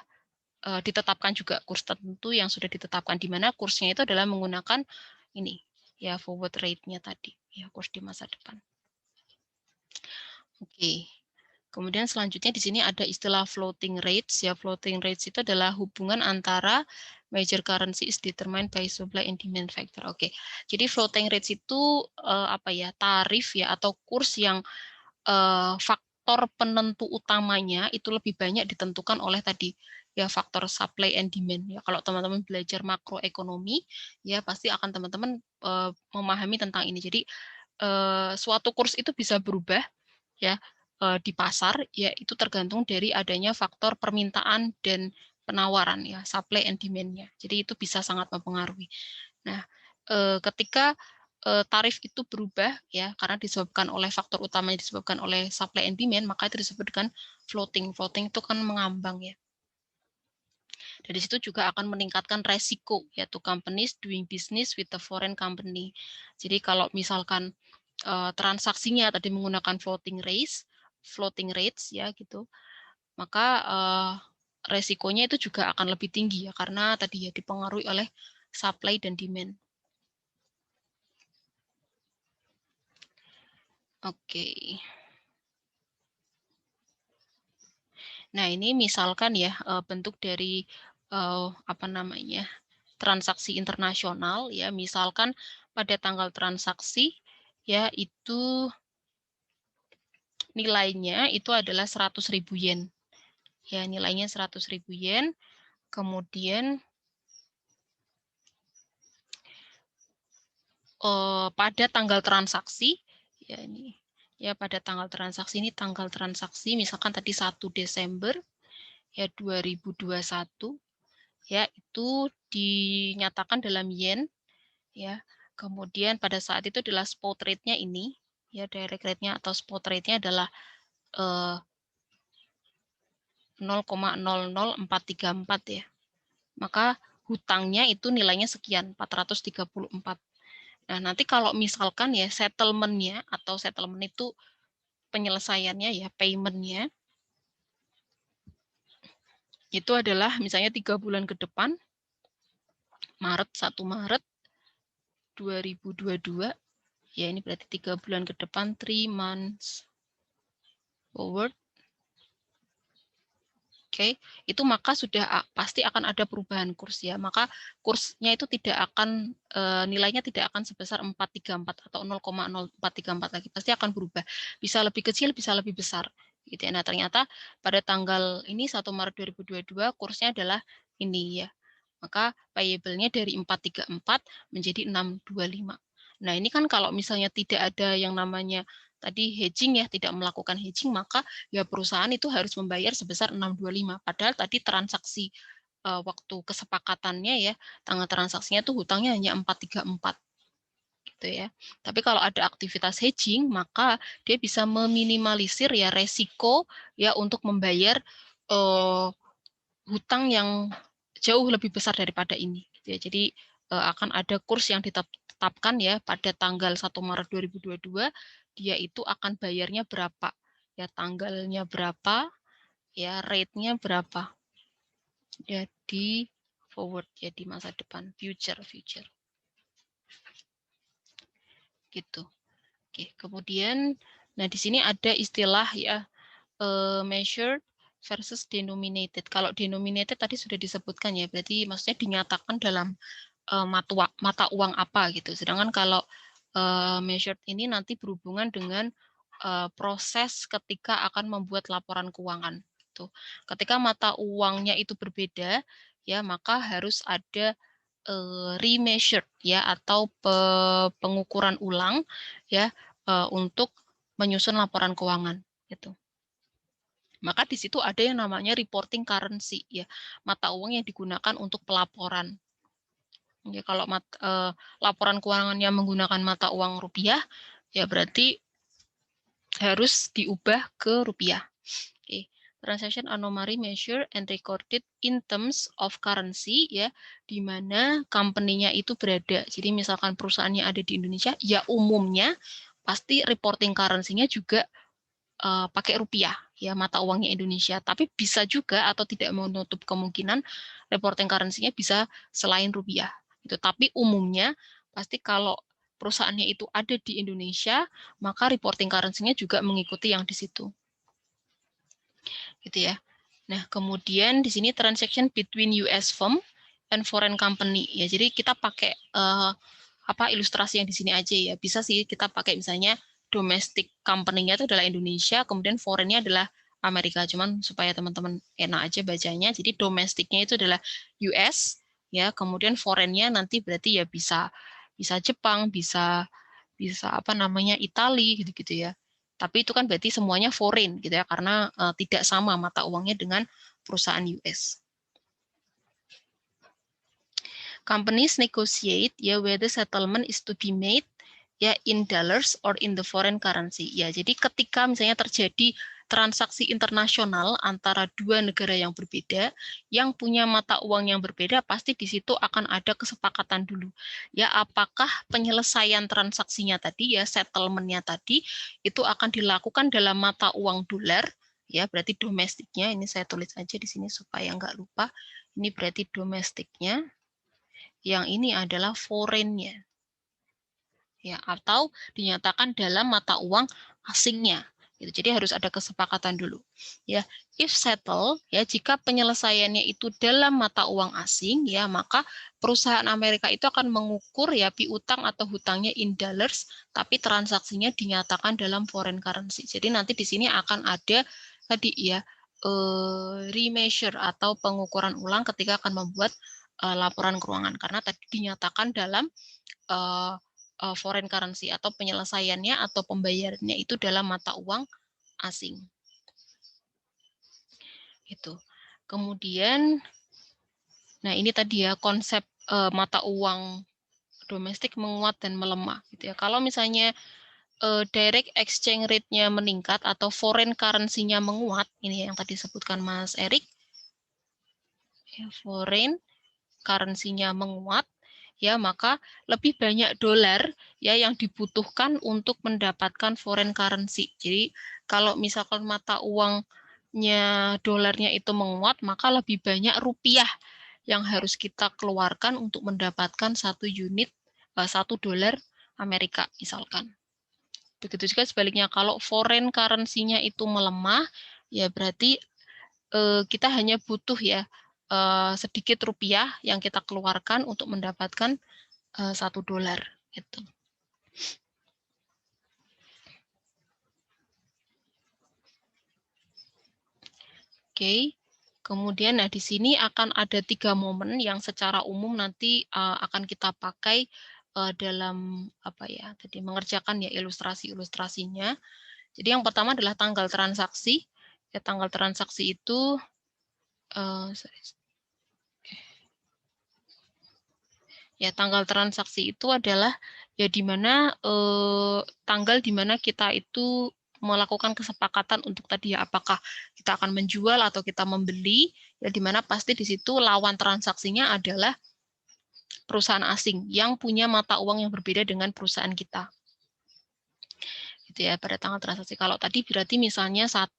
ditetapkan juga, kurs tertentu yang sudah ditetapkan, di mana kursnya itu adalah menggunakan ini, ya, forward rate-nya tadi, ya, kurs di masa depan. Oke. Kemudian selanjutnya di sini ada istilah floating rates, ya. Floating rates itu adalah hubungan antara major currency is determined by supply and demand factor. Oke. Jadi floating rates itu apa ya? Tarif, ya, atau kurs yang faktor penentu utamanya itu lebih banyak ditentukan oleh tadi, ya, faktor supply and demand, ya. Kalau teman-teman belajar makroekonomi, ya, pasti akan teman-teman memahami tentang ini. Jadi suatu kurs itu bisa berubah, ya, di pasar, ya, itu tergantung dari adanya faktor permintaan dan penawaran, ya, supply and demand-nya. Jadi itu bisa sangat mempengaruhi. Nah, ketika tarif itu berubah, ya, karena disebabkan oleh faktor utamanya disebabkan oleh supply and demand, maka itu disebut dengan floating. Floating itu kan mengambang, ya. Dari situ juga akan meningkatkan resiko, yaitu companies doing business with the foreign company. Jadi kalau misalkan transaksinya tadi menggunakan floating rates, ya, gitu, maka resikonya itu juga akan lebih tinggi, ya, karena tadi, ya, dipengaruhi oleh supply dan demand. Oke. Nah, ini misalkan, ya, bentuk dari apa namanya, transaksi internasional, ya, misalkan pada tanggal transaksi, ya, itu nilainya itu adalah 100.000 yen. Ya, nilainya 100.000 yen. Kemudian pada tanggal transaksi, ya, ini, ya, pada tanggal transaksi ini tanggal transaksi misalkan tadi 1 Desember, ya, 2021, ya, itu dinyatakan dalam yen, ya. Kemudian pada saat itu adalah spot rate-nya ini, ya, direct rate-nya atau spot rate-nya adalah 0,000434, ya. Maka hutangnya itu nilainya sekian, 434. Nah, nanti kalau misalkan, ya, settlement-nya atau settlement itu penyelesaiannya, ya, payment-nya itu adalah misalnya 3 bulan ke depan, 1 Maret 2022, ya, ini berarti 3 bulan ke depan, 3 months forward. Oke, itu maka sudah pasti akan ada perubahan kurs, ya. Maka kursnya itu tidak akan nilainya tidak akan sebesar 434 atau 0,0434 lagi, pasti akan berubah. Bisa lebih kecil, bisa lebih besar, gitu, ya. Nah, ternyata pada tanggal ini 1 Maret 2022 kursnya adalah ini, ya. Maka payable-nya dari 434 menjadi 625. Nah, ini kan kalau misalnya tidak ada yang namanya tadi hedging, ya, tidak melakukan hedging, maka, ya, perusahaan itu harus membayar sebesar 625. Padahal tadi transaksi waktu kesepakatannya, ya, tanggal transaksinya tuh hutangnya hanya 434. Gitu, ya. Tapi kalau ada aktivitas hedging, maka dia bisa meminimalisir, ya, resiko, ya, untuk membayar hutang yang jauh lebih besar daripada ini, gitu, ya. Jadi akan ada kurs yang ditetapkan, ya, pada tanggal 1 Maret 2022, dia itu akan bayarnya berapa, ya, tanggalnya berapa, ya, rate-nya berapa, ya, di forward, ya, di masa depan, future, gitu. Oke, kemudian, nah, di sini ada istilah, ya, measured versus denominated. Kalau denominated tadi sudah disebutkan, ya, berarti maksudnya dinyatakan dalam mata uang apa, gitu. Sedangkan kalau measured ini nanti berhubungan dengan proses ketika akan membuat laporan keuangan. Gitu. Ketika mata uangnya itu berbeda, ya, maka harus ada remeasured, ya, atau pengukuran ulang, ya, untuk menyusun laporan keuangan, gitu. Maka di situ ada yang namanya reporting currency, ya, mata uang yang digunakan untuk pelaporan. Ya, kalau laporan keuangannya menggunakan mata uang rupiah, ya, berarti harus diubah ke rupiah. Oke. Transaction anomaly measure and recorded in terms of currency, ya, di mana company-nya itu berada. Jadi misalkan perusahaannya ada di Indonesia, ya umumnya pasti reporting currency-nya juga pakai rupiah, ya, mata uangnya Indonesia. Tapi bisa juga atau tidak menutup kemungkinan reporting currency-nya bisa selain rupiah. Itu. Tapi umumnya pasti kalau perusahaannya itu ada di Indonesia, maka reporting currency-nya juga mengikuti yang di situ. Gitu ya. Nah, kemudian di sini transaction between US firm and foreign company, ya. Jadi kita pakai ilustrasi yang di sini aja, ya. Bisa sih kita pakai misalnya domestic company-nya itu adalah Indonesia, kemudian foreign-nya adalah Amerika. Cuman supaya teman-teman enak aja bacanya. Jadi domestic-nya itu adalah US, ya. Kemudian foreign-nya nanti berarti ya bisa Jepang, bisa Italia, gitu-gitu ya. Tapi itu kan berarti semuanya foreign gitu ya, karena tidak sama mata uangnya dengan perusahaan US. Companies negotiate ya whether settlement is to be made ya in dollars or in the foreign currency. Ya, jadi ketika misalnya terjadi transaksi internasional antara dua negara yang berbeda, yang punya mata uang yang berbeda, pasti di situ akan ada kesepakatan dulu. Ya, apakah penyelesaian transaksinya tadi, ya settlement-nya tadi, itu akan dilakukan dalam mata uang dolar, ya berarti domestiknya, ini saya tulis aja di sini supaya nggak lupa, ini berarti domestiknya, yang ini adalah foreign-nya. Ya, atau dinyatakan dalam mata uang asingnya. Gitu. Jadi harus ada kesepakatan dulu. Ya, if settle, ya jika penyelesaiannya itu dalam mata uang asing, ya maka perusahaan Amerika itu akan mengukur ya piutang atau hutangnya in dollars, tapi transaksinya dinyatakan dalam foreign currency. Jadi nanti di sini akan ada tadi ya remeasure atau pengukuran ulang ketika akan membuat laporan keuangan, karena tadi dinyatakan dalam foreign currency atau penyelesaiannya atau pembayarannya itu dalam mata uang asing. Itu. Kemudian, nah ini tadi ya konsep mata uang domestik menguat dan melemah. Gitu ya. Kalau misalnya direct exchange rate-nya meningkat atau foreign currency-nya menguat, ini yang tadi disebutkan Mas Erik, ya, foreign currency-nya menguat, ya maka lebih banyak dolar ya yang dibutuhkan untuk mendapatkan foreign currency. Jadi kalau misalkan mata uangnya dolarnya itu menguat, maka lebih banyak rupiah yang harus kita keluarkan untuk mendapatkan $1 Amerika misalkan. Begitu juga sebaliknya, kalau foreign currency-nya itu melemah, ya berarti kita hanya butuh ya sedikit rupiah yang kita keluarkan untuk mendapatkan $1 gitu. Oke. Kemudian nah di sini akan ada 3 momen yang secara umum nanti akan kita pakai dalam tadi mengerjakan ya ilustrasi-ilustrasinya. Jadi yang pertama adalah tanggal transaksi. Ya, tanggal transaksi itu ya tanggal transaksi itu adalah ya di mana tanggal di mana kita itu melakukan kesepakatan untuk tadi ya apakah kita akan menjual atau kita membeli, ya di mana pasti di situ lawan transaksinya adalah perusahaan asing yang punya mata uang yang berbeda dengan perusahaan kita. Gitu ya pada tanggal transaksi. Kalau tadi berarti misalnya 1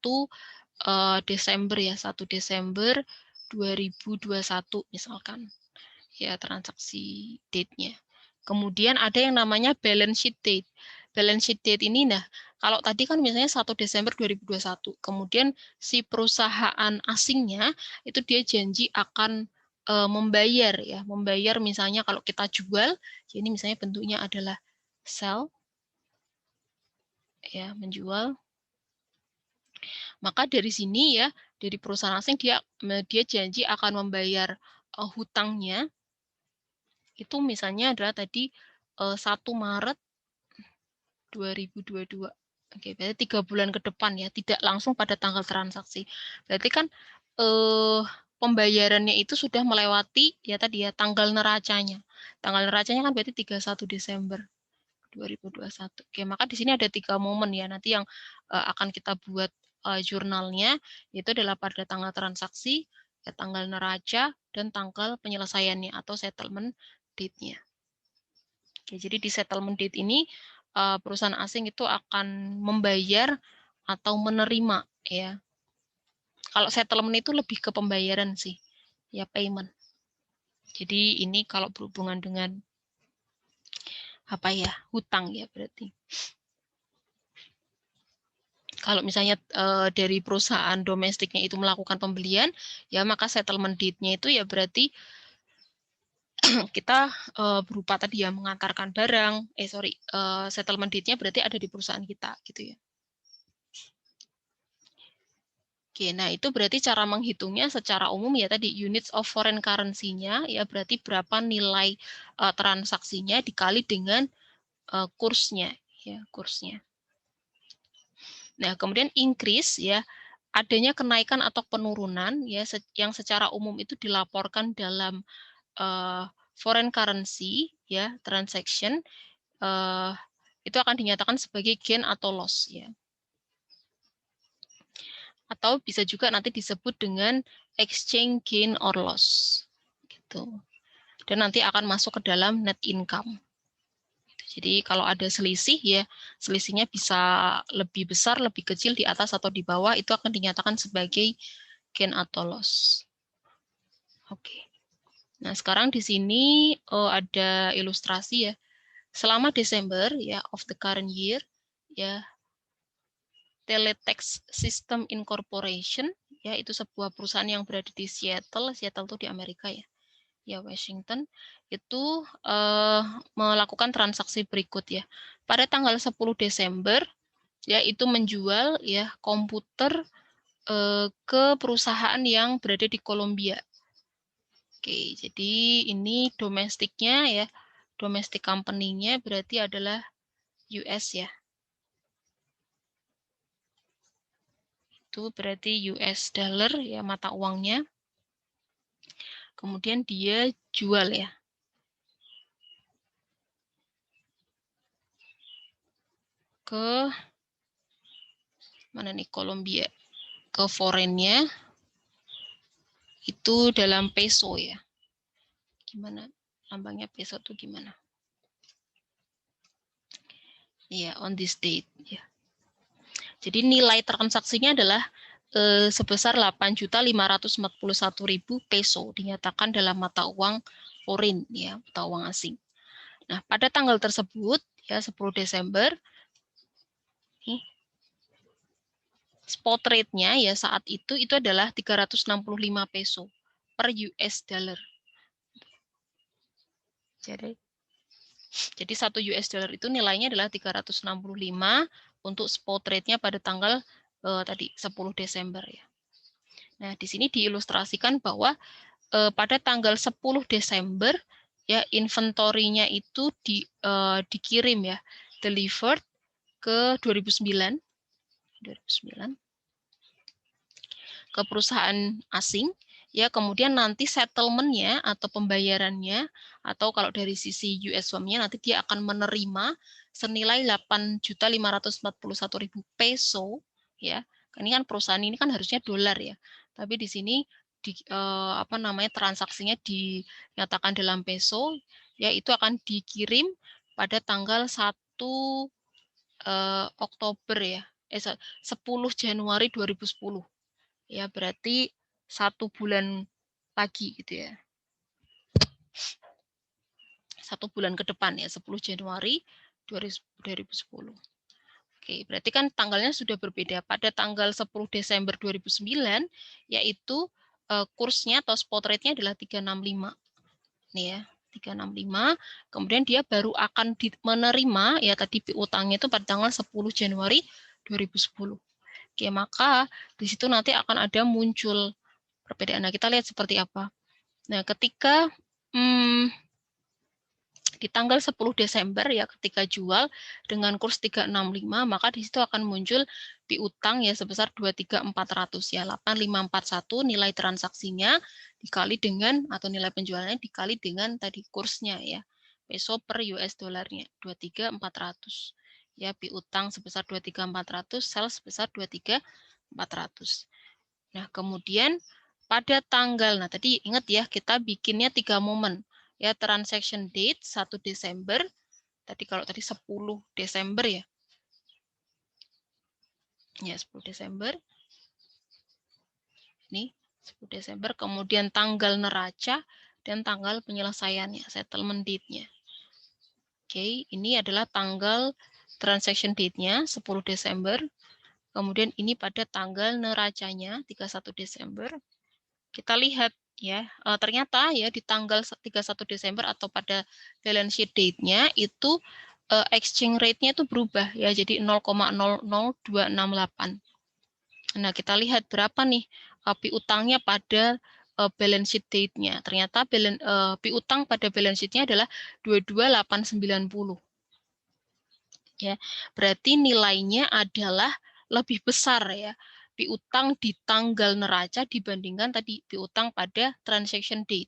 Desember ya, 1 Desember 2021 misalkan. Ya transaksi date-nya. Kemudian ada yang namanya balance sheet date. Balance sheet date ini, nah, kalau tadi kan misalnya 1 Desember 2021, kemudian si perusahaan asingnya itu dia janji akan membayar ya, membayar misalnya kalau kita jual, ini misalnya bentuknya adalah sell, ya menjual. Maka dari sini ya, dari perusahaan asing dia janji akan membayar hutangnya. Itu misalnya adalah tadi 1 Maret 2022. Oke, berarti 3 bulan ke depan ya, tidak langsung pada tanggal transaksi. Berarti kan pembayarannya itu sudah melewati ya tadi ya tanggal neracanya. Tanggal neracanya kan berarti 31 Desember 2021. Oke, maka di sini ada 3 momen ya nanti yang akan kita buat jurnalnya, itu adalah pada tanggal transaksi, ya, tanggal neraca, dan tanggal penyelesaiannya atau settlement date-nya. Oke, jadi di settlement date ini perusahaan asing itu akan membayar atau menerima, ya. Kalau settlement itu lebih ke pembayaran sih, ya, payment. Jadi ini kalau berhubungan dengan apa ya, hutang ya berarti. Kalau misalnya dari perusahaan domestiknya itu melakukan pembelian, ya maka settlement date-nya itu ya berarti kita berupa tadi ya mengantarkan barang, settlement date-nya berarti ada di perusahaan kita gitu ya. Oke, nah itu berarti cara menghitungnya secara umum ya tadi units of foreign currency-nya ya berarti berapa nilai transaksinya dikali dengan kursnya ya, kursnya. Nah, kemudian increase ya adanya kenaikan atau penurunan ya yang secara umum itu dilaporkan dalam foreign currency ya transaction itu akan dinyatakan sebagai gain atau loss ya. Atau bisa juga nanti disebut dengan exchange gain or loss gitu. Dan nanti akan masuk ke dalam net income. Jadi kalau ada selisih ya, selisihnya bisa lebih besar, lebih kecil di atas atau di bawah, itu akan dinyatakan sebagai gain atau loss. Oke. Nah, sekarang di sini ada ilustrasi ya. Selama Desember ya of the current year ya Teletext System Incorporation ya itu sebuah perusahaan yang berada di Seattle itu di Amerika ya. Ya Washington itu melakukan transaksi berikut ya. Pada tanggal 10 Desember ya itu menjual ya komputer ke perusahaan yang berada di Kolombia. Oke, jadi ini domestiknya ya. Domestic company-nya berarti adalah US ya. Itu berarti US dollar ya mata uangnya. Kemudian dia jual ya. Ke mana nih Kolombia. Ke foreign-nya itu dalam peso ya. Gimana? Lambangnya peso itu gimana? Ya, on this date ya. Jadi nilai transaksinya adalah sebesar 8.541.000 peso dinyatakan dalam mata uang foreign ya, mata uang asing. Nah, pada tanggal tersebut ya 10 Desember nih, spot rate-nya ya saat itu adalah 365 peso per US dollar. Jadi 1 US dollar itu nilainya adalah 365 untuk spot rate-nya pada tanggal tadi 10 Desember ya. Nah, di sini diilustrasikan bahwa pada tanggal 10 Desember ya inventorinya itu dikirim ya, delivered ke 2009 ke perusahaan asing ya, kemudian nanti settlement-nya atau pembayarannya atau kalau dari sisi US firm-nya nanti dia akan menerima senilai 8.541.000 peso ya. Ini kan perusahaan ini kan harusnya dolar ya. Tapi di sini transaksinya dinyatakan dalam peso ya, itu akan dikirim pada tanggal 1 Oktober ya. 10 Januari 2010. Ya, berarti 1 bulan lagi gitu ya. 1 bulan ke depan ya, 10 Januari 2010. Oke, berarti kan tanggalnya sudah berbeda. Pada tanggal 10 Desember 2009, yaitu kursnya atau spot rate-nya adalah 365. Nih ya, 365. Kemudian dia baru akan menerima, ya tadi piutangnya itu pada tanggal 10 Januari 2010. Oke, maka di situ nanti akan ada muncul perbedaan. Nah, kita lihat seperti apa. Nah, ketika di tanggal 10 Desember ya ketika jual dengan kurs 365, maka di situ akan muncul piutang ya sebesar 23.400 ya, 8.541 nilai transaksinya dikali dengan atau nilai penjualannya dikali dengan tadi kursnya ya. Peso per US dolarnya 23.400. Ya, piutang sebesar 23.400, sell sebesar 23.400. 400. Nah, kemudian pada tanggal, nah tadi ingat ya, kita bikinnya 3 momen. Ya, transaction date 1 Desember, tadi kalau tadi 10 Desember ya. Ya, 10 Desember. Ini 10 Desember, kemudian tanggal neraca dan tanggal penyelesaiannya, settlement date-nya. Oke, ini adalah tanggal transaction date-nya 10 Desember. Kemudian ini pada tanggal neracanya 31 Desember. Kita lihat ya, ternyata ya di tanggal 31 Desember atau pada balance sheet date-nya itu exchange rate-nya itu berubah ya, jadi 0,00268. Nah, kita lihat berapa nih piutangnya pada balance sheet date-nya. Ternyata piutang pada balance sheet-nya adalah 22890. Ya, berarti nilainya adalah lebih besar ya, piutang di tanggal neraca dibandingkan tadi piutang pada transaction date.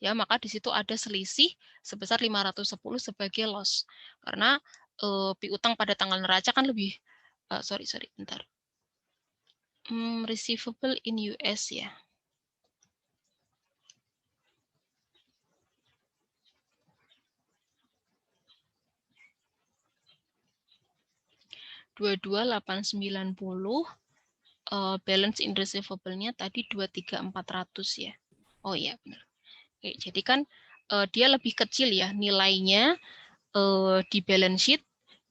Ya, maka di situ ada selisih sebesar 510 sebagai loss. Karena piutang pada tanggal neraca kan lebih bentar. Receivable in US ya. $22,890, balance in receivable-nya tadi 23,400 ya. Oh iya benar. Oke, jadi kan dia lebih kecil ya nilainya di balance sheet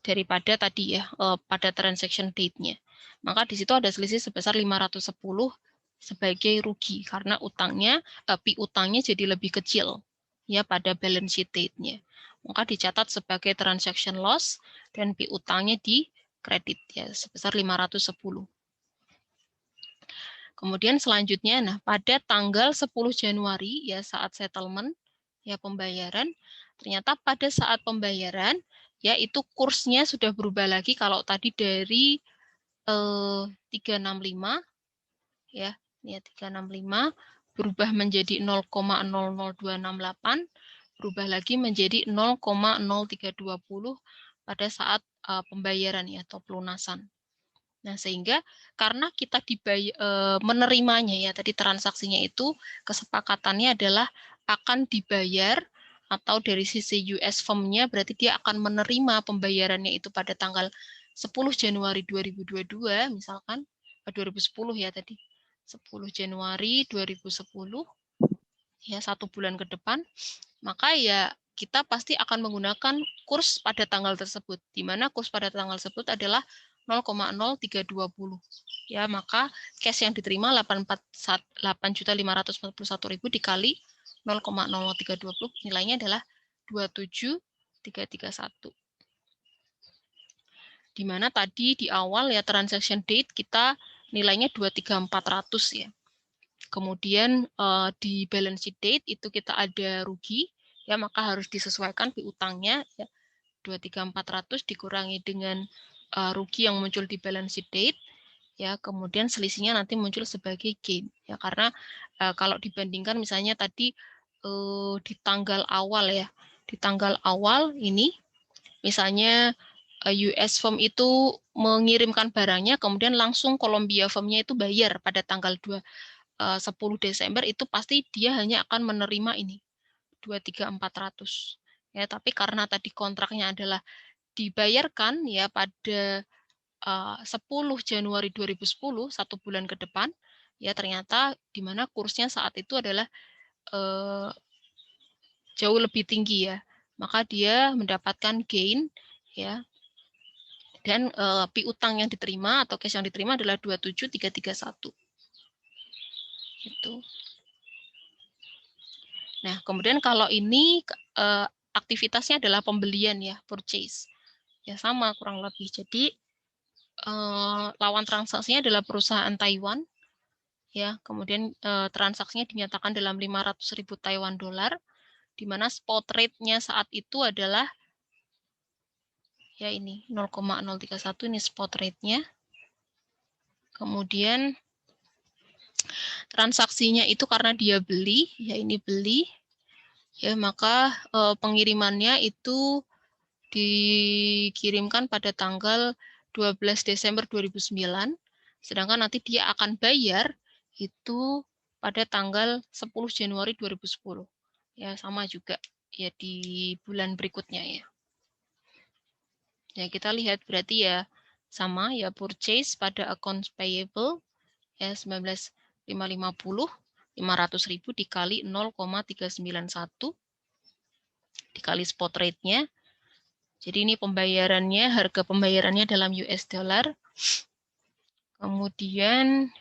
daripada tadi ya pada transaction date-nya. Maka di situ ada selisih sebesar 510 sebagai rugi karena piutangnya jadi lebih kecil ya pada balance sheet date-nya. Maka dicatat sebagai transaction loss dan piutangnya di kredit ya sebesar 510. Kemudian selanjutnya nah pada tanggal 10 Januari ya saat settlement ya pembayaran, ternyata pada saat pembayaran ya itu kursnya sudah berubah lagi. Kalau tadi dari 365 ya, ini ya 365 berubah menjadi 0,00268, berubah lagi menjadi 0,0320 pada saat pembayaran ya atau pelunasan. Nah, sehingga karena kita menerimanya ya, tadi transaksinya itu kesepakatannya adalah akan dibayar atau dari sisi US firm-nya berarti dia akan menerima pembayarannya itu pada tanggal 10 Januari 2022 misalkan 2010 ya tadi. 10 Januari 2010 ya 1 bulan ke depan, maka ya kita pasti akan menggunakan kurs pada tanggal tersebut, di mana kurs pada tanggal tersebut adalah 0,0320. Ya, maka cash yang diterima 8.541.000 dikali 0,0320 nilainya adalah 27.331. Di mana tadi di awal ya transaction date kita nilainya 23.400 ya. Kemudian di balance sheet date itu kita ada rugi ya, maka harus disesuaikan piutangnya ya. 23.400 dikurangi dengan rugi yang muncul di balance sheet date ya, kemudian selisihnya nanti muncul sebagai gain ya, karena kalau dibandingkan misalnya tadi di tanggal awal ya, di tanggal awal ini misalnya US firm itu mengirimkan barangnya kemudian langsung Colombia firm-nya itu bayar pada tanggal 10 Desember, itu pasti dia hanya akan menerima ini 23.400 ya, tapi karena tadi kontraknya adalah dibayarkan ya pada 10 Januari 2010, 1 bulan ke depan, ya ternyata di mana kursnya saat itu adalah jauh lebih tinggi ya, maka dia mendapatkan gain ya, dan piutang yang diterima atau cash yang diterima adalah 27.331. Gitu. Nah, kemudian kalau ini aktivitasnya adalah pembelian ya, purchase. Ya sama kurang lebih. Jadi lawan transaksinya adalah perusahaan Taiwan. Ya, kemudian transaksinya dinyatakan dalam 500.000 Taiwan dolar, di mana spot rate-nya saat itu adalah ya ini 0,031 ini spot rate-nya. Kemudian transaksinya itu karena dia beli, ya ini beli, ya maka pengirimannya itu dikirimkan pada tanggal 12 Desember 2009 Sedangkan nanti dia akan bayar itu pada tanggal 10 Januari 2010. Ya, sama juga ya di bulan berikutnya ya. Ya, kita lihat berarti ya sama ya, purchase pada accounts payable ya 19.550, 500.000 dikali 0,391 dikali spot rate-nya. Jadi ini pembayarannya, harga pembayarannya dalam US dollar. Kemudian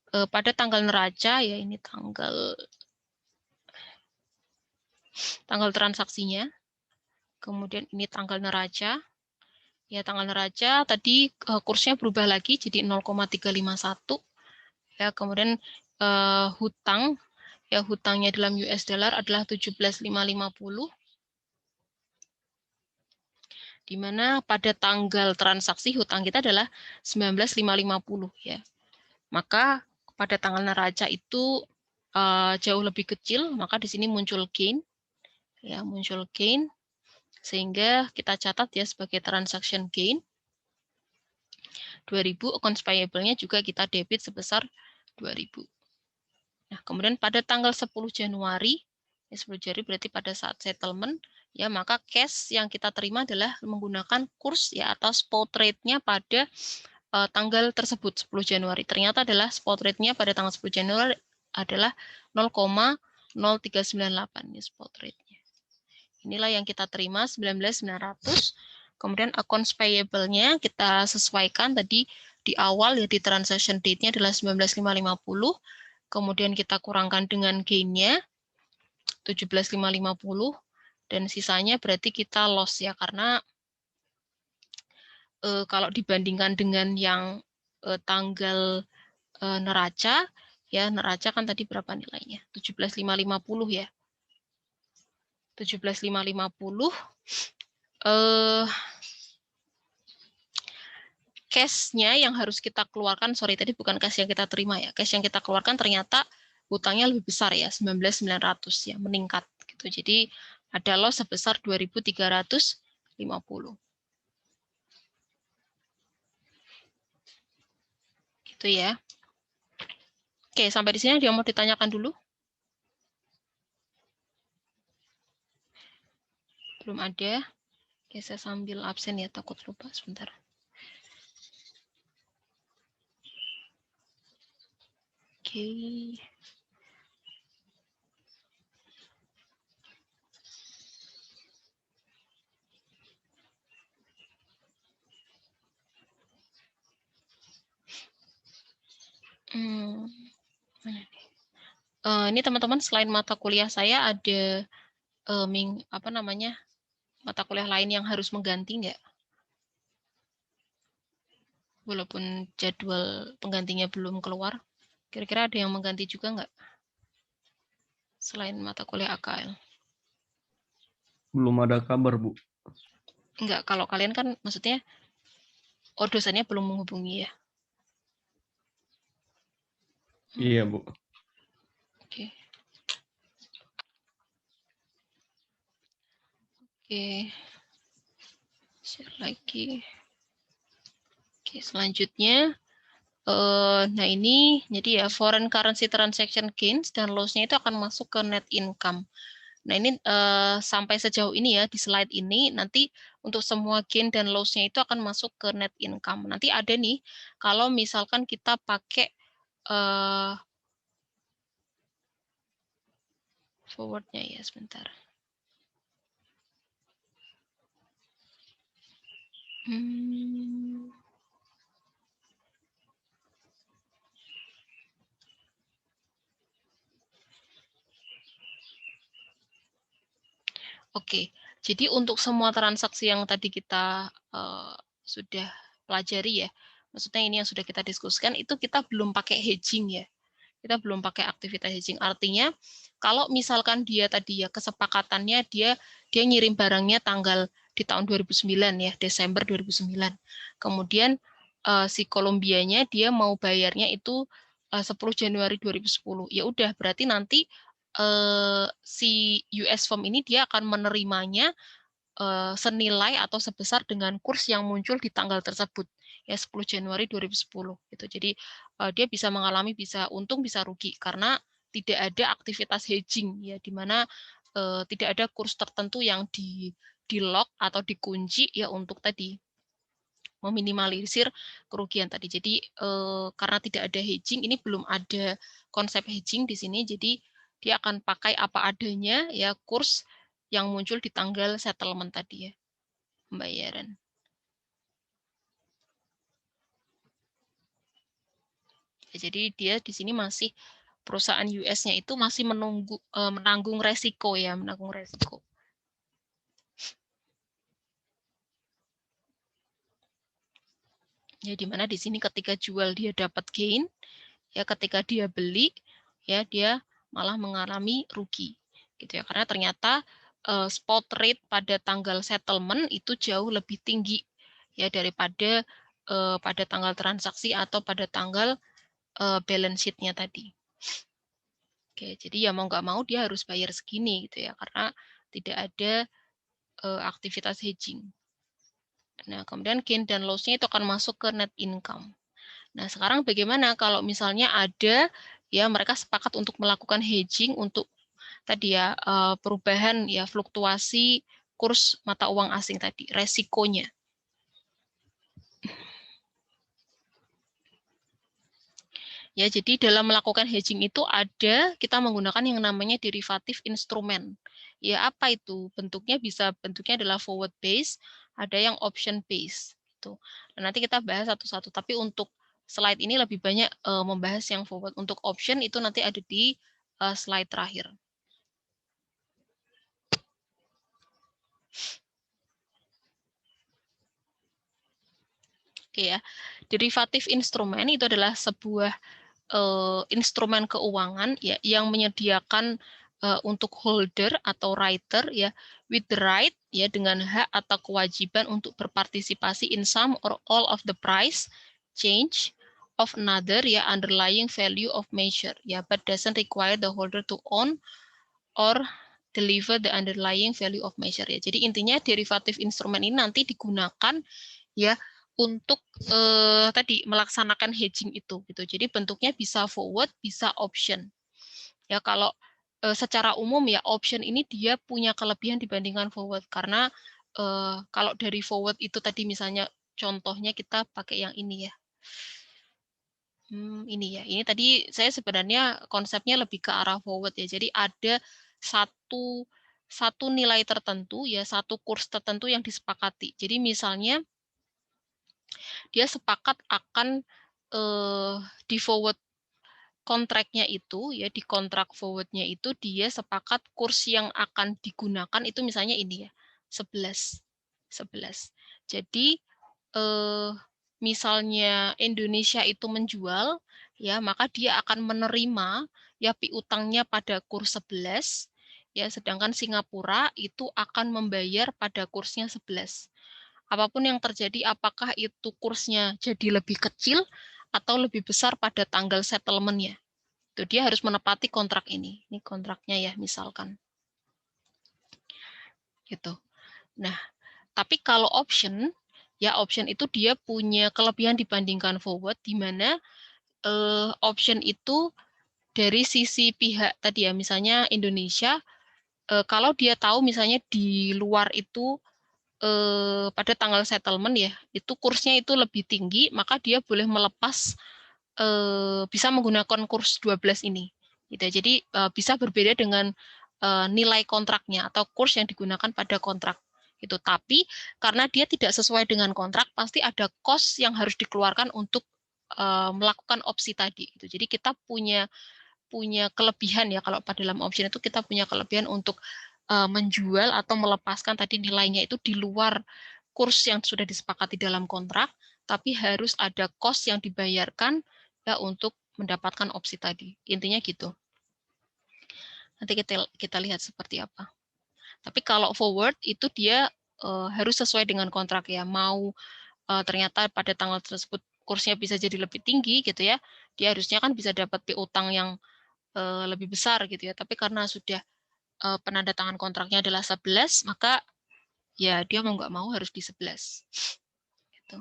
pada tanggal neraca ya, ini tanggal transaksinya. Kemudian ini tanggal neraca. Ya, tanggal neraca tadi kursnya berubah lagi jadi 0,351. Ya, kemudian hutang ya, hutangnya dalam US dollar adalah 17.550. Di mana pada tanggal transaksi hutang kita adalah 19.550 ya. Maka pada tanggal neraca itu jauh lebih kecil, maka di sini muncul gain. Ya, muncul gain sehingga kita catat ya sebagai transaction gain. 2.000, accounts payable-nya juga kita debit sebesar 2.000. Nah, kemudian pada tanggal 10 Januari, ya 10 Januari berarti pada saat settlement, ya maka cash yang kita terima adalah menggunakan kurs ya atau spot rate-nya pada tanggal tersebut 10 Januari. Ternyata adalah spot rate-nya pada tanggal 10 Januari adalah 0,0398 ya spot rate-nya. Inilah yang kita terima 19.900. Kemudian accounts payable-nya kita sesuaikan tadi di awal ya, di transaction date-nya adalah 19.550. Kemudian kita kurangkan dengan gain-nya 17.550 dan sisanya berarti kita loss ya, karena kalau dibandingkan dengan yang tanggal neraca ya, neraca kan tadi berapa nilainya? 17.550 ya. 17.550 cash-nya yang harus kita keluarkan, sorry tadi bukan cash yang kita terima ya, cash yang kita keluarkan ternyata hutangnya lebih besar ya, 19.900 ya, meningkat gitu. Jadi ada loss sebesar 2.350. Gitu ya. Oke, sampai di sini ada yang mau ditanyakan dulu? Belum ada. Oke, saya sambil absen ya, takut lupa sebentar. Oke. Ini teman-teman, selain mata kuliah saya ada mata kuliah lain yang harus mengganti nggak? Walaupun jadwal penggantinya belum keluar, kira-kira ada yang mengganti juga nggak? Selain mata kuliah AKL. Belum ada kabar, Bu. Enggak, kalau kalian kan maksudnya, dosennya belum menghubungi ya? Iya, Bu. Oke. Oke. Share lagi. Oke, selanjutnya. Nah ini, jadi ya foreign currency transaction gains dan loss-nya itu akan masuk ke net income. Nah ini sampai sejauh ini ya di slide ini, nanti untuk semua gain dan loss-nya itu akan masuk ke net income. Nanti ada nih, kalau misalkan kita pakai forward-nya ya sebentar. Oke, jadi untuk semua transaksi yang tadi kita sudah pelajari ya, maksudnya ini yang sudah kita diskusikan, itu kita belum pakai hedging ya. Kita belum pakai aktivitas hedging. Artinya, kalau misalkan dia tadi ya kesepakatannya dia ngirim barangnya tanggal di tahun 2009 ya, Desember 2009. Kemudian si Kolombianya dia mau bayarnya itu 10 Januari 2010. Ya udah, berarti nanti si US firm ini dia akan menerimanya senilai atau sebesar dengan kurs yang muncul di tanggal tersebut, ya 10 Januari 2010 gitu. Jadi dia bisa mengalami bisa untung bisa rugi karena tidak ada aktivitas hedging, ya di mana tidak ada kurs tertentu yang di lock atau dikunci ya untuk tadi meminimalisir kerugian tadi. Jadi karena tidak ada hedging, ini belum ada konsep hedging di sini, jadi dia akan pakai apa adanya ya kurs yang muncul di tanggal settlement tadi ya, pembayaran. Ya, jadi dia di sini masih perusahaan US-nya itu masih menanggung resiko ya, menanggung resiko. Ya, di mana di sini ketika jual dia dapat gain, ya ketika dia beli ya dia malah mengalami rugi gitu ya, karena ternyata spot rate pada tanggal settlement itu jauh lebih tinggi ya daripada pada tanggal transaksi atau pada tanggal balance sheet-nya tadi. Oke, jadi ya mau nggak mau dia harus bayar segini gitu ya, karena tidak ada aktivitas hedging. Nah, kemudian gain dan loss-nya itu akan masuk ke net income. Nah, sekarang bagaimana kalau misalnya ada ya mereka sepakat untuk melakukan hedging untuk tadi ya perubahan ya fluktuasi kurs mata uang asing tadi, resikonya. Ya, jadi dalam melakukan hedging itu ada kita menggunakan yang namanya derivatif instrumen. Ya, apa itu? Bentuknya adalah forward base, ada yang option base gitu. Dan nanti kita bahas satu-satu, tapi untuk slide ini lebih banyak membahas yang forward. Untuk option itu nanti ada di slide terakhir. Oke ya. Derivatif instrumen itu adalah sebuah instrumen keuangan ya yang menyediakan untuk holder atau writer ya with the right ya dengan hak atau kewajiban untuk berpartisipasi in some or all of the price change of another ya underlying value of measure ya, but doesn't require the holder to own or deliver the underlying value of measure ya. Jadi intinya derivatif instrumen ini nanti digunakan ya untuk tadi melaksanakan hedging itu gitu. Jadi bentuknya bisa forward, bisa option. Ya kalau secara umum ya option ini dia punya kelebihan dibandingkan forward karena kalau dari forward itu tadi misalnya contohnya kita pakai yang ini ya. Ini ya. Ini tadi saya sebenarnya konsepnya lebih ke arah forward ya. Jadi ada satu nilai tertentu ya, satu kurs tertentu yang disepakati. Jadi misalnya dia sepakat akan di forward kontraknya itu ya, di kontrak forwardnya itu dia sepakat kurs yang akan digunakan itu misalnya ini ya 11. Jadi misalnya Indonesia itu menjual ya, maka dia akan menerima ya piutangnya pada kurs 11 ya, sedangkan Singapura itu akan membayar pada kursnya 11. Apapun yang terjadi, apakah itu kursnya jadi lebih kecil atau lebih besar pada tanggal settlement-nya. Itu dia harus menepati kontrak ini. Ini kontraknya ya, misalkan. Gitu. Nah, tapi kalau option, ya option itu dia punya kelebihan dibandingkan forward, di mana option itu dari sisi pihak tadi ya, misalnya Indonesia, kalau dia tahu misalnya di luar itu pada tanggal settlement ya, itu kursnya itu lebih tinggi, maka dia boleh melepas bisa menggunakan kurs 12 ini. Gitu. Jadi bisa berbeda dengan nilai kontraknya atau kurs yang digunakan pada kontrak. Itu. Tapi karena dia tidak sesuai dengan kontrak, pasti ada cost yang harus dikeluarkan untuk melakukan opsi tadi. Gitu. Jadi kita punya kelebihan ya kalau pada dalam option itu kita punya kelebihan untuk menjual atau melepaskan tadi nilainya itu di luar kurs yang sudah disepakati dalam kontrak, tapi harus ada cost yang dibayarkan ya untuk mendapatkan opsi tadi. Intinya gitu. Nanti kita lihat seperti apa. Tapi kalau forward itu dia harus sesuai dengan kontrak ya. Mau ternyata pada tanggal tersebut kursnya bisa jadi lebih tinggi gitu ya. Dia harusnya kan bisa dapat piutang yang lebih besar gitu ya. Tapi karena sudah penandatangan kontraknya adalah 11, maka ya dia mau nggak mau harus di 11. Gitu.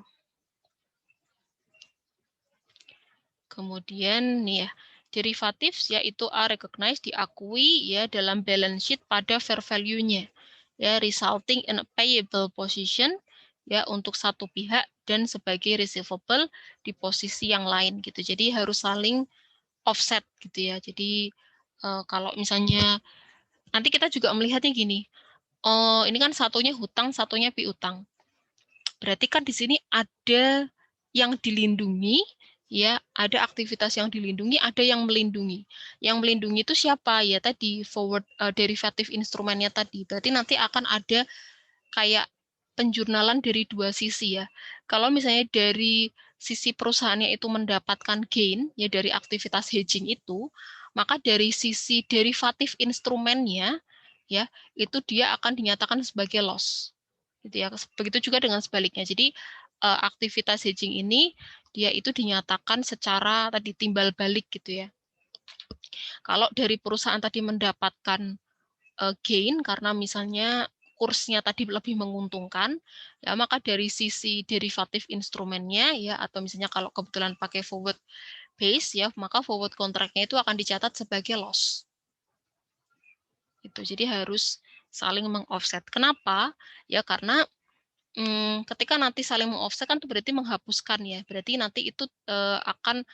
Kemudian nih ya, derivatives yaitu are recognized, diakui ya dalam balance sheet pada fair value-nya. Ya, resulting in a payable position ya untuk satu pihak dan sebagai receivable di posisi yang lain gitu. Jadi harus saling offset gitu ya. Jadi kalau misalnya nanti kita juga melihatnya gini. Oh, ini kan satunya hutang, satunya piutang. Berarti kan di sini ada yang dilindungi, ya, ada aktivitas yang dilindungi, ada yang melindungi. Yang melindungi itu siapa? Ya tadi forward derivative instrumennya tadi. Berarti nanti akan ada kayak penjurnalan dari dua sisi ya. Kalau misalnya dari sisi perusahaannya itu mendapatkan gain ya dari aktivitas hedging itu, maka dari sisi derivatif instrumennya ya itu dia akan dinyatakan sebagai loss. Gitu ya. Begitu juga dengan sebaliknya. Jadi aktivitas hedging ini dia itu dinyatakan secara tadi timbal balik gitu ya. Kalau dari perusahaan tadi mendapatkan gain karena misalnya kursnya tadi lebih menguntungkan, ya maka dari sisi derivatif instrumennya ya atau misalnya kalau kebetulan pakai forward base ya, maka forward kontraknya itu akan dicatat sebagai loss. Itu jadi harus saling mengoffset. Kenapa? Ya karena ketika nanti saling mengoffset kan itu berarti menghapuskan ya. Berarti nanti itu akan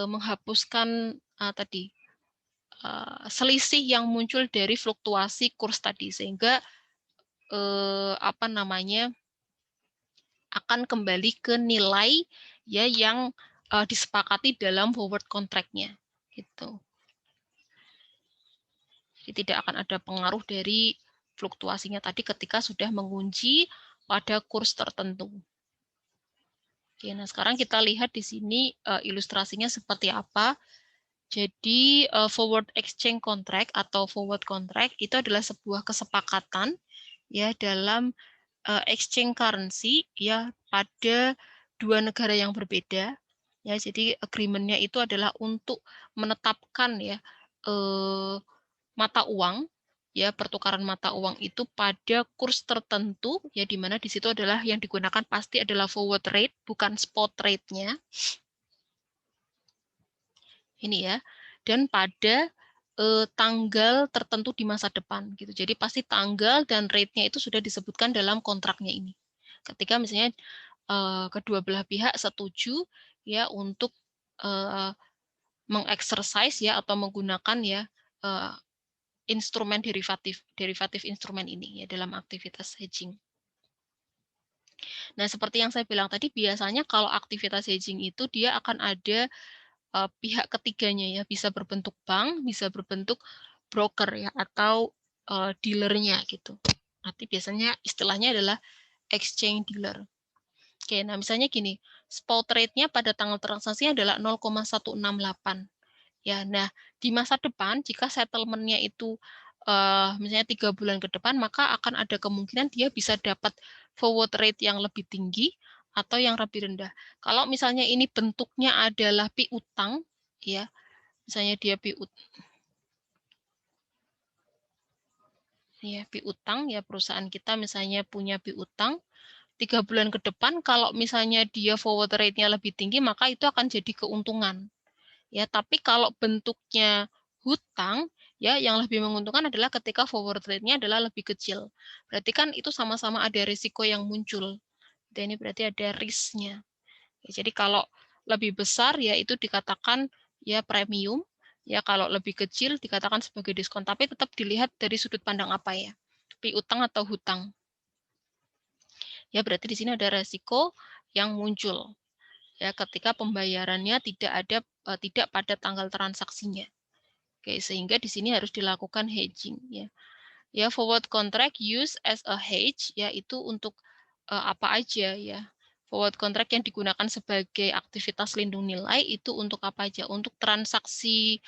menghapuskan tadi selisih yang muncul dari fluktuasi kurs tadi sehingga apa namanya akan kembali ke nilai ya yang disepakati dalam forward contract-nya gitu. Jadi tidak akan ada pengaruh dari fluktuasinya tadi ketika sudah mengunci pada kurs tertentu. Oke, nah sekarang kita lihat di sini ilustrasinya seperti apa. Jadi forward exchange contract atau forward contract itu adalah sebuah kesepakatan ya dalam exchange currency ya pada dua negara yang berbeda ya. Jadi agreement-nya itu adalah untuk menetapkan ya mata uang ya, pertukaran mata uang itu pada kurs tertentu ya, di mana di situ adalah yang digunakan pasti adalah forward rate bukan spot rate-nya. Ini ya. Dan pada tanggal tertentu di masa depan gitu. Jadi pasti tanggal dan rate-nya itu sudah disebutkan dalam kontraknya ini. Ketika misalnya kedua belah pihak setuju ya untuk mengexercise ya atau menggunakan ya instrumen derivatif instrumen ini ya dalam aktivitas hedging. Nah, seperti yang saya bilang tadi, biasanya kalau aktivitas hedging itu dia akan ada pihak ketiganya ya, bisa berbentuk bank, bisa berbentuk broker ya atau dealernya gitu. Nanti biasanya istilahnya adalah exchange dealer. Oke, nah misalnya gini, spot rate-nya pada tanggal transaksinya adalah 0,168. Ya, nah di masa depan jika settlement-nya itu misalnya 3 bulan ke depan, maka akan ada kemungkinan dia bisa dapat forward rate yang lebih tinggi atau yang lebih rendah. Kalau misalnya ini bentuknya adalah piutang, ya, misalnya dia piutang, ya perusahaan kita misalnya punya piutang 3 bulan ke depan, kalau misalnya dia forward rate-nya lebih tinggi, maka itu akan jadi keuntungan. Ya, tapi kalau bentuknya hutang, ya yang lebih menguntungkan adalah ketika forward rate-nya adalah lebih kecil. Berarti kan itu sama-sama ada risiko yang muncul. Dan ini berarti ada risk-nya. Ya, jadi kalau lebih besar ya itu dikatakan ya premium, ya kalau lebih kecil dikatakan sebagai diskon, tapi tetap dilihat dari sudut pandang apa ya, piutang atau hutang. Ya berarti di sini ada risiko yang muncul ya ketika pembayarannya tidak pada tanggal transaksinya. Oke, sehingga di sini harus dilakukan hedging ya. Ya, forward contract use as a hedge yaitu untuk apa aja ya. Forward contract yang digunakan sebagai aktivitas lindung nilai itu untuk apa aja? Untuk transaksi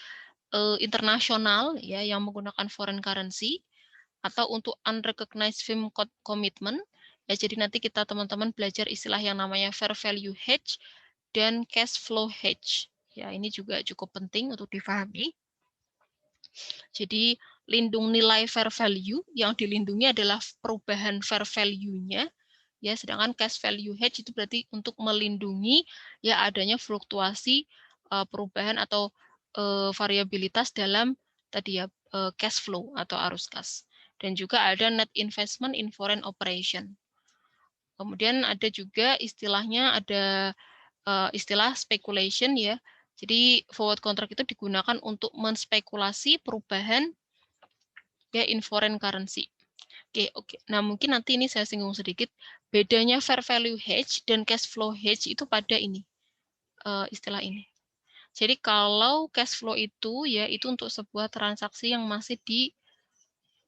internasional ya yang menggunakan foreign currency atau untuk unrecognized firm commitment. Ya, jadi nanti kita teman-teman belajar istilah yang namanya fair value hedge dan cash flow hedge. Ya, ini juga cukup penting untuk difahami. Jadi lindung nilai fair value, yang dilindungi adalah perubahan fair value-nya, ya, sedangkan cash value hedge itu berarti untuk melindungi ya adanya fluktuasi perubahan atau variabilitas dalam tadi ya cash flow atau arus kas. Dan juga ada net investment in foreign operation. Kemudian ada juga istilahnya ada istilah speculation ya. Jadi forward contract itu digunakan untuk menspekulasi perubahan ya in foreign currency. Oke. Nah, mungkin nanti ini saya singgung sedikit bedanya fair value hedge dan cash flow hedge itu pada ini istilah ini. Jadi kalau cash flow itu ya itu untuk sebuah transaksi yang masih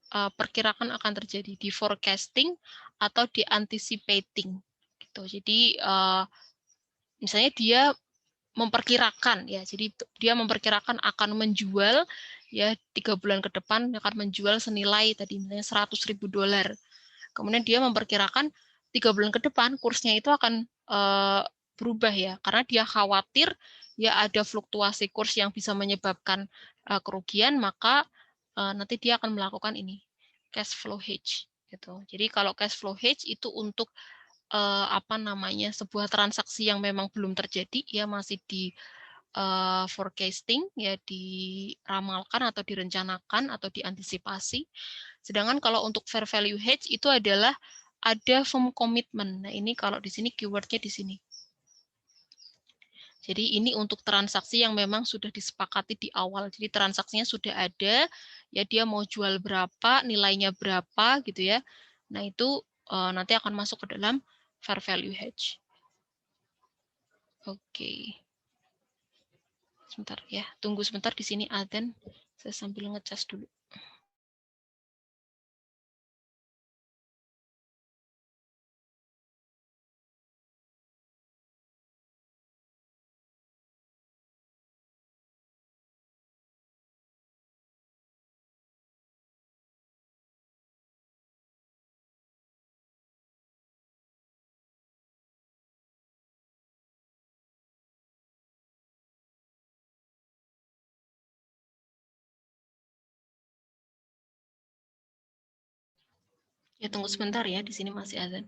diperkirakan akan terjadi, di forecasting atau di anticipating gitu. Jadi misalnya dia memperkirakan ya, jadi dia memperkirakan akan menjual ya 3 bulan ke depan akan menjual senilai tadi misalnya $100.000. Kemudian dia memperkirakan 3 bulan ke depan kursnya itu akan berubah ya, karena dia khawatir ya ada fluktuasi kurs yang bisa menyebabkan kerugian, maka nanti dia akan melakukan ini cash flow hedge gitu. Jadi kalau cash flow hedge itu untuk apa namanya sebuah transaksi yang memang belum terjadi ya, masih di forecasting ya, diramalkan atau direncanakan atau diantisipasi. Sedangkan kalau untuk fair value hedge itu adalah ada firm commitment. Nah, ini kalau di sini keywordnya di sini. Jadi ini untuk transaksi yang memang sudah disepakati di awal. Jadi transaksinya sudah ada, ya dia mau jual berapa, nilainya berapa gitu ya. Nah, itu nanti akan masuk ke dalam fair value hedge. Oke. Sebentar ya, tunggu sebentar di sini Aden. Saya sambil ngecas dulu. Ya, tunggu sebentar ya, di sini masih azan.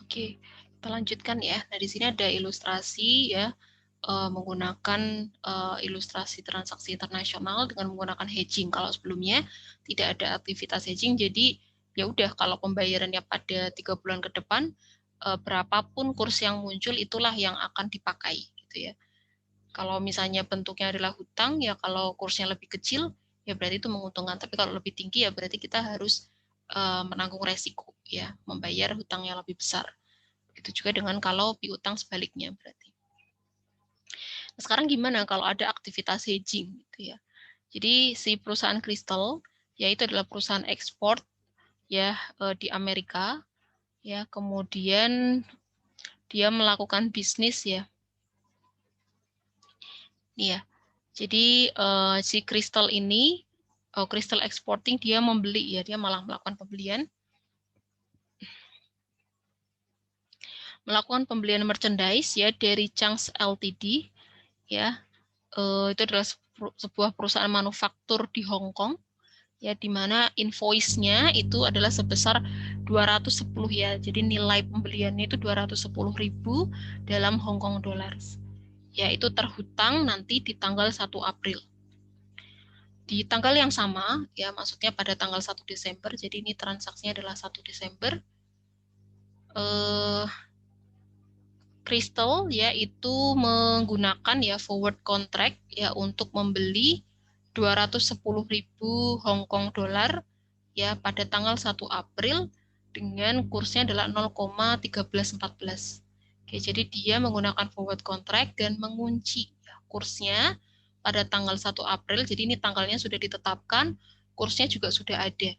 Oke, kita lanjutkan ya. Nah, di sini ada ilustrasi ya, menggunakan ilustrasi transaksi internasional dengan menggunakan hedging. Kalau sebelumnya tidak ada aktivitas hedging, jadi ya udah kalau pembayarannya pada 3 bulan ke depan, berapapun kurs yang muncul itulah yang akan dipakai gitu ya. Kalau misalnya bentuknya adalah hutang, ya kalau kursnya lebih kecil, ya berarti itu menguntungkan. Tapi kalau lebih tinggi, ya berarti kita harus menanggung resiko ya, membayar hutang yang lebih besar. Begitu juga dengan kalau piutang sebaliknya berarti. Nah, sekarang gimana kalau ada aktivitas hedging gitu ya. Jadi si perusahaan Crystal yaitu adalah perusahaan ekspor ya di Amerika ya, kemudian dia melakukan bisnis ya. Nih ya. Jadi si Crystal ini, Crystal Exporting dia membeli ya, dia malah melakukan pembelian merchandise ya dari Chunks Ltd ya. Itu adalah sebuah perusahaan manufaktur di Hong Kong ya, di mana invoice-nya itu adalah sebesar 210 ya. Jadi nilai pembeliannya itu 210.000 dalam Hong Kong dollars. Ya, itu terhutang nanti di tanggal 1 April. Di tanggal yang sama, ya maksudnya pada tanggal 1 Desember, jadi ini transaksinya adalah 1 Desember, Crystal ya itu menggunakan ya forward contract ya untuk membeli 210.000 Hong Kong dolar ya pada tanggal 1 April dengan kursnya adalah 0,1314. Oke, jadi dia menggunakan forward contract dan mengunci ya, kursnya pada tanggal 1 April. Jadi ini tanggalnya sudah ditetapkan, kursnya juga sudah ada.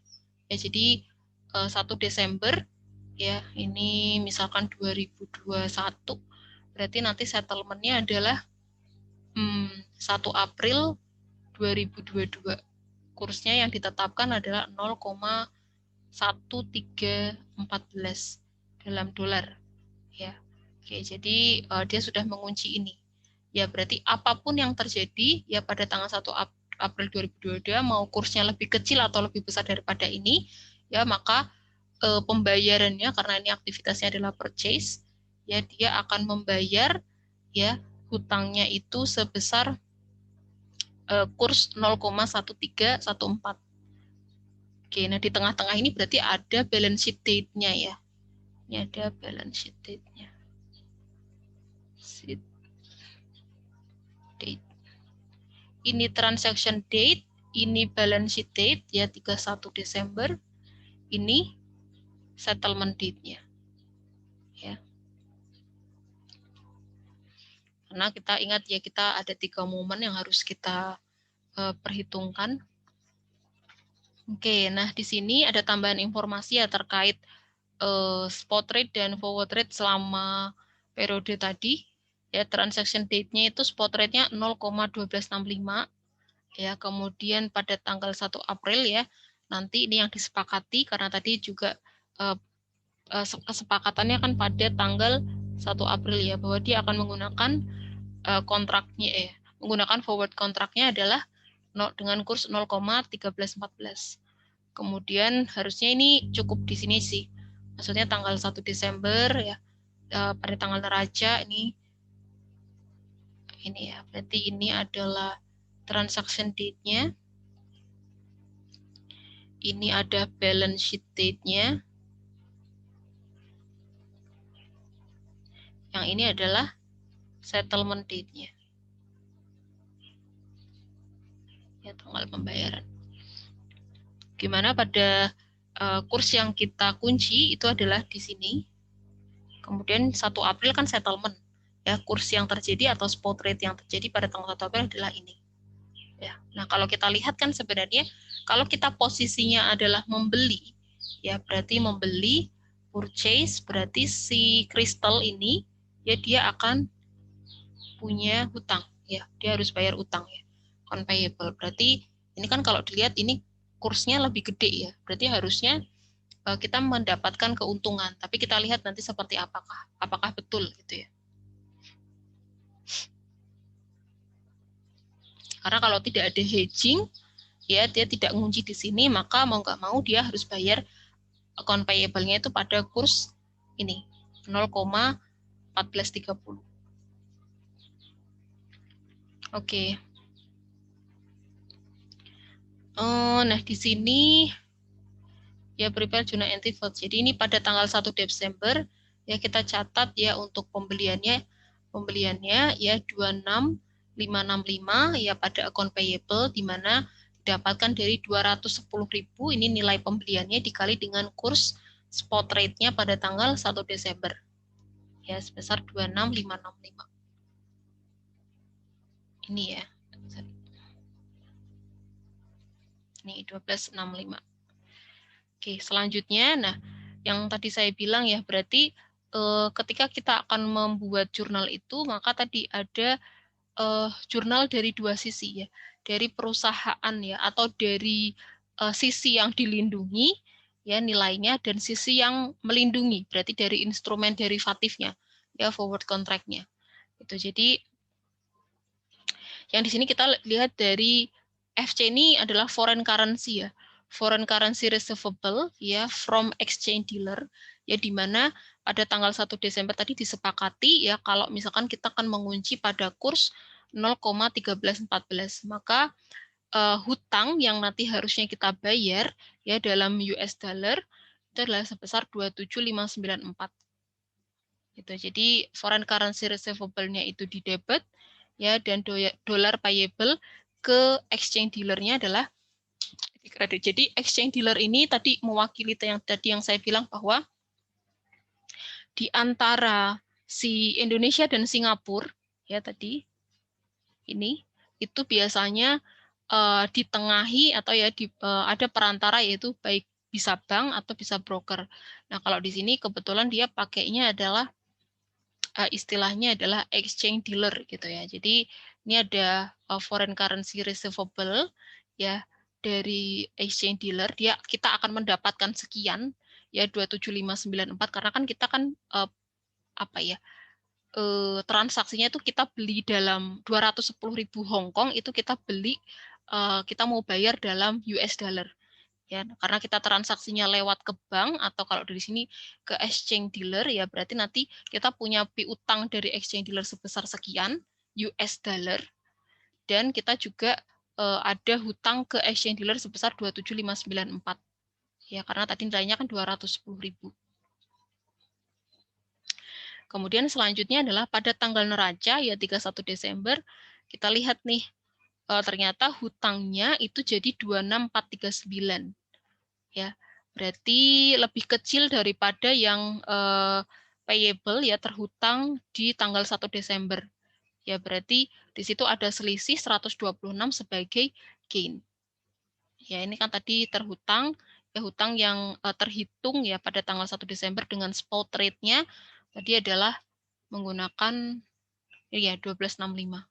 Ya, jadi 1 Desember ya, ini misalkan 2021, berarti nanti settlement-nya adalah 1 April 2022. Kursnya yang ditetapkan adalah 0,1314 dalam dolar. Ya, oke. Jadi dia sudah mengunci ini. Ya, berarti apapun yang terjadi ya pada tanggal 1 April 2022, mau kursnya lebih kecil atau lebih besar daripada ini, ya maka pembayarannya karena ini aktivitasnya adalah purchase, ya dia akan membayar ya hutangnya itu sebesar kurs 0,1314. Oke, nah di tengah-tengah ini berarti ada balance sheet date-nya ya. Ini ada balance sheet date-nya. Sheet date. Ini transaction date, ini balance sheet date ya 31 Desember. Ini settlement date-nya. Ya. Karena kita ingat ya, kita ada 3 momen yang harus kita perhitungkan. Oke, nah di sini ada tambahan informasi ya terkait spot rate dan forward rate selama periode tadi. Ya, transaction date-nya itu spot rate-nya 0,1265 ya, kemudian pada tanggal 1 April ya. Nanti ini yang disepakati karena tadi juga kesepakatannya kan pada tanggal 1 April ya, bahwa dia akan menggunakan kontraknya menggunakan forward kontraknya adalah dengan kurs 0,1314. Kemudian harusnya ini cukup di sini sih. Maksudnya tanggal 1 Desember ya, pada tanggal neraca ini ya, berarti ini adalah transaction date-nya. Ini ada balance sheet date-nya. Yang ini adalah settlement date-nya. Ya, tanggal pembayaran. Gimana pada kurs yang kita kunci itu adalah di sini. Kemudian 1 April kan settlement. Ya, kurs yang terjadi atau spot rate yang terjadi pada tanggal 1 April adalah ini. Ya. Nah, kalau kita lihat kan sebenarnya kalau kita posisinya adalah membeli, ya berarti membeli, purchase, berarti si Crystal ini ya dia akan punya hutang, ya dia harus bayar utang ya, non-payable. Berarti ini kan kalau dilihat ini kursnya lebih gede ya, berarti harusnya kita mendapatkan keuntungan. Tapi kita lihat nanti seperti apakah betul gitu ya. Karena kalau tidak ada hedging, ya dia tidak ngunci di sini, maka mau nggak mau dia harus bayar account payable-nya itu pada kurs ini 0,1430. Oke. Nah di sini ya prepare Juna Antivote. Jadi ini pada tanggal 1 Desember ya kita catat ya untuk pembeliannya ya 26565 ya pada account payable, di mana didapatkan dari 210.000 ini nilai pembeliannya dikali dengan kurs spot rate-nya pada tanggal 1 Desember. Ya sebesar 26565. Ini ya. Ini 1265. Oke, selanjutnya, nah yang tadi saya bilang ya, berarti ketika kita akan membuat jurnal itu, maka tadi ada jurnal dari dua sisi ya, dari perusahaan ya, atau dari sisi yang dilindungi ya nilainya, dan sisi yang melindungi, berarti dari instrumen derivatifnya ya, forward contract-nya. Itu jadi yang di sini kita lihat dari FC ini adalah foreign currency ya, foreign currency receivable ya from exchange dealer ya, di mana pada tanggal 1 Desember tadi disepakati ya kalau misalkan kita akan mengunci pada kurs 0,1314, maka hutang yang nanti harusnya kita bayar ya dalam US dollar itu adalah sebesar 27594. Gitu. Jadi foreign currency receivable-nya itu di debit ya, dan dolar payable ke exchange dealer-nya adalah di kredit. Jadi exchange dealer ini tadi mewakili yang saya bilang bahwa di antara si Indonesia dan Singapura ya tadi ini itu biasanya ditengahi atau ya ada perantara, yaitu baik bisa bank atau bisa broker. Nah, kalau di sini kebetulan dia pakainya adalah istilahnya adalah exchange dealer gitu ya. Jadi ini ada foreign currency receivable ya dari exchange dealer, kita akan mendapatkan sekian ya 27594, karena kan kita kan transaksinya itu kita beli dalam 210.000 Hong Kong, itu kita beli kita mau bayar dalam US dollar. Ya, karena kita transaksinya lewat ke bank atau kalau dari sini ke exchange dealer ya, berarti nanti kita punya piutang dari exchange dealer sebesar sekian US dollar, dan kita juga ada hutang ke exchange dealer sebesar 27594 ya, karena tadi nilainya kan 210.000. Kemudian selanjutnya adalah pada tanggal neraca ya 31 Desember kita lihat nih ternyata hutangnya itu jadi 26439. Ya, berarti lebih kecil daripada yang payable ya, terhutang di tanggal 1 Desember. Ya, berarti di situ ada selisih 126 sebagai gain. Ya, ini kan tadi terhutang ya, hutang yang terhitung ya pada tanggal 1 Desember dengan spot rate-nya tadi adalah menggunakan ya 1265.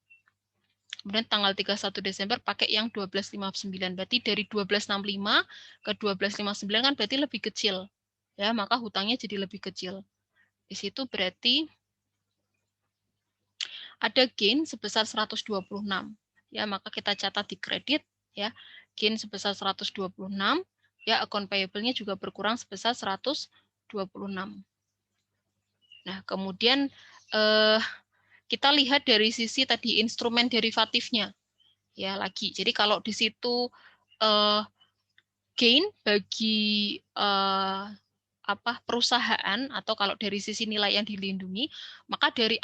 Kemudian tanggal 31 Desember pakai yang 1259. Berarti dari 1265 ke 1259 kan berarti lebih kecil. Ya, maka hutangnya jadi lebih kecil. Di situ berarti ada gain sebesar 126. Ya, maka kita catat di kredit ya. Gain sebesar 126. Ya, account payable-nya juga berkurang sebesar 126. Nah, kemudian kita lihat dari sisi tadi instrumen derivatifnya. Ya, lagi. Jadi kalau di situ gain bagi perusahaan atau kalau dari sisi nilai yang dilindungi, maka dari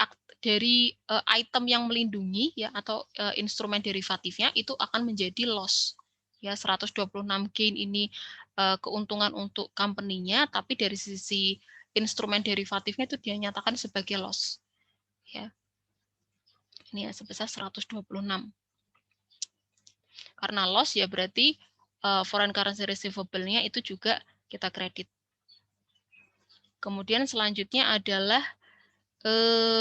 item yang melindungi ya atau instrumen derivatifnya itu akan menjadi loss. Ya, 126 gain ini keuntungan untuk company-nya, tapi dari sisi instrumen derivatifnya itu dia nyatakan sebagai loss. Ya. Ini ya sebesar 126. Karena loss ya berarti foreign currency receivable-nya itu juga kita kredit. Kemudian selanjutnya adalah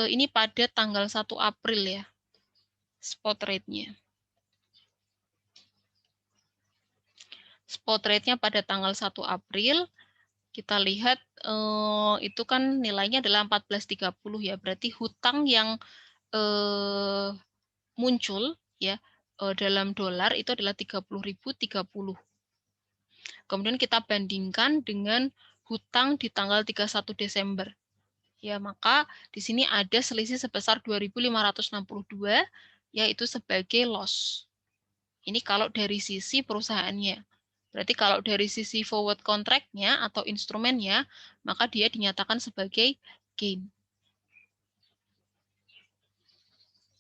ini pada tanggal 1 April ya, spot rate-nya. Spot rate-nya pada tanggal 1 April, kita lihat itu kan nilainya adalah 1430 ya, berarti hutang yang muncul ya dalam dolar itu adalah 30.030. Kemudian kita bandingkan dengan hutang di tanggal 31 Desember. Ya, maka di sini ada selisih sebesar 2.562 yaitu sebagai loss. Ini kalau dari sisi perusahaannya. Berarti kalau dari sisi forward contract-nya atau instrumennya, maka dia dinyatakan sebagai gain.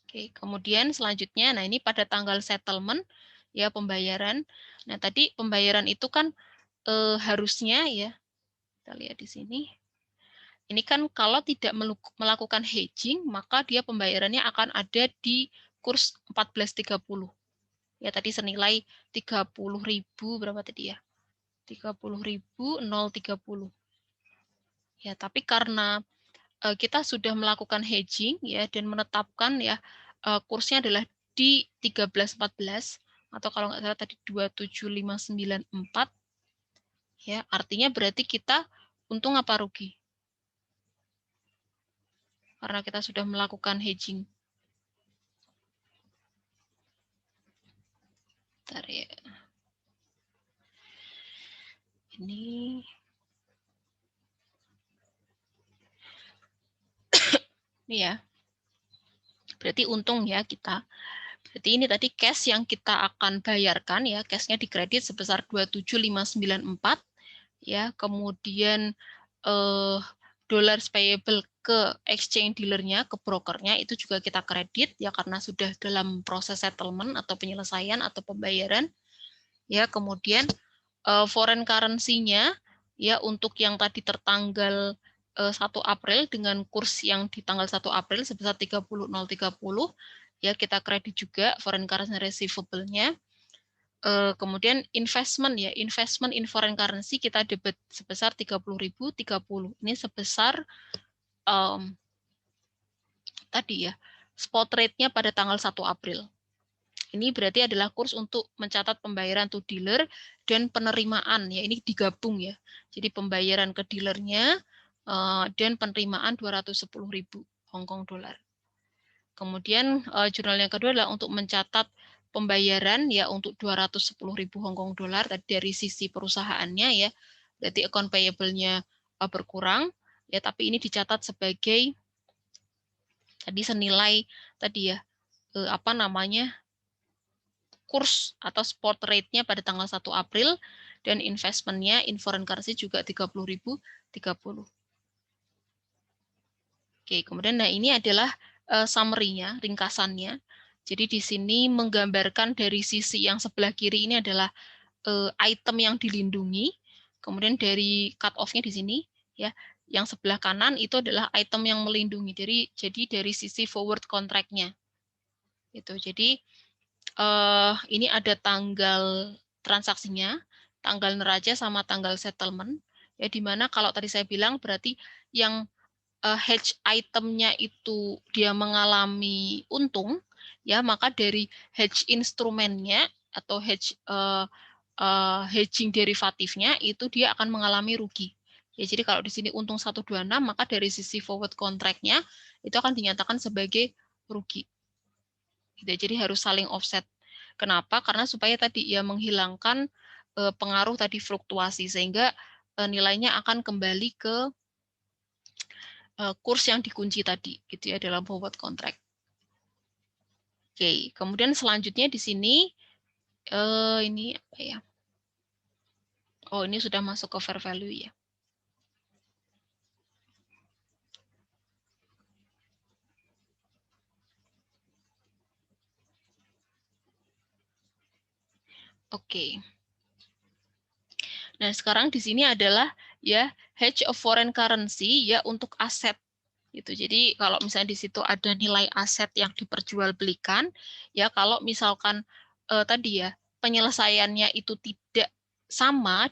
Oke, kemudian selanjutnya, nah ini pada tanggal settlement, ya pembayaran. Nah tadi pembayaran itu kan harusnya ya, kita lihat di sini. Ini kan kalau tidak melakukan hedging, maka dia pembayarannya akan ada di kurs 14.30. Ya tadi senilai 30.000 berapa tadi ya? 30.030. Ya, tapi karena kita sudah melakukan hedging ya dan menetapkan ya kursnya adalah di 13.14 atau kalau nggak salah tadi 27594 ya, artinya berarti kita untung apa rugi? Karena kita sudah melakukan hedging. Bentar ya. Ini ya. Berarti untung ya kita. Berarti ini tadi cash yang kita akan bayarkan ya, cashnya dikredit sebesar 27594 ya, kemudian dollars payable ke exchange dealernya, ke brokernya itu juga kita kredit ya karena sudah dalam proses settlement atau penyelesaian atau pembayaran ya. Kemudian foreign currency-nya ya untuk yang tadi tertanggal 1 April dengan kurs yang di tanggal 1 April sebesar 30.030 ya kita kredit juga foreign currency receivable-nya. Kemudian investment ya, investment in foreign currency kita debit sebesar 30.030. Ini sebesar tadi ya, spot rate-nya pada tanggal 1 April. Ini berarti adalah kurs untuk mencatat pembayaran to dealer dan penerimaan ya, ini digabung ya. Jadi pembayaran ke dealernya dan penerimaan 210.000 Hong Kong dollar. Kemudian jurnal yang kedua adalah untuk mencatat pembayaran ya untuk 210.000 Hong Kong dollar dari sisi perusahaannya ya. Berarti account payable-nya berkurang ya, tapi ini dicatat sebagai tadi senilai tadi ya apa namanya? Kurs atau spot rate-nya pada tanggal 1 April dan investment-nya in foreign currency juga 30.030. Oke, kemudian nah ini adalah summary-nya, ringkasannya. Jadi di sini menggambarkan dari sisi yang sebelah kiri ini adalah item yang dilindungi, kemudian dari cut off-nya di sini ya. Yang sebelah kanan itu adalah item yang melindungi. Jadi dari sisi forward contract-nya. Itu. Jadi ini ada tanggal transaksinya, tanggal neraca sama tanggal settlement. Ya, di mana kalau tadi saya bilang berarti yang hedge itemnya itu dia mengalami untung, ya maka dari hedge instrumennya atau hedging derivatifnya itu dia akan mengalami rugi. Ya, jadi kalau di sini untung 126, maka dari sisi forward contract-nya itu akan dinyatakan sebagai rugi. Jadi harus saling offset. Kenapa? Karena supaya tadi ya menghilangkan pengaruh tadi fluktuasi sehingga nilainya akan kembali ke kurs yang dikunci tadi gitu ya dalam forward contract. Oke, kemudian selanjutnya di sini ini apa ya? Oh, ini sudah masuk ke fair value ya. Oke. Nah, sekarang di sini adalah ya hedge of foreign currency ya untuk aset gitu. Jadi kalau misalnya di situ ada nilai aset yang diperjualbelikan ya kalau misalkan tadi ya penyelesaiannya itu tidak sama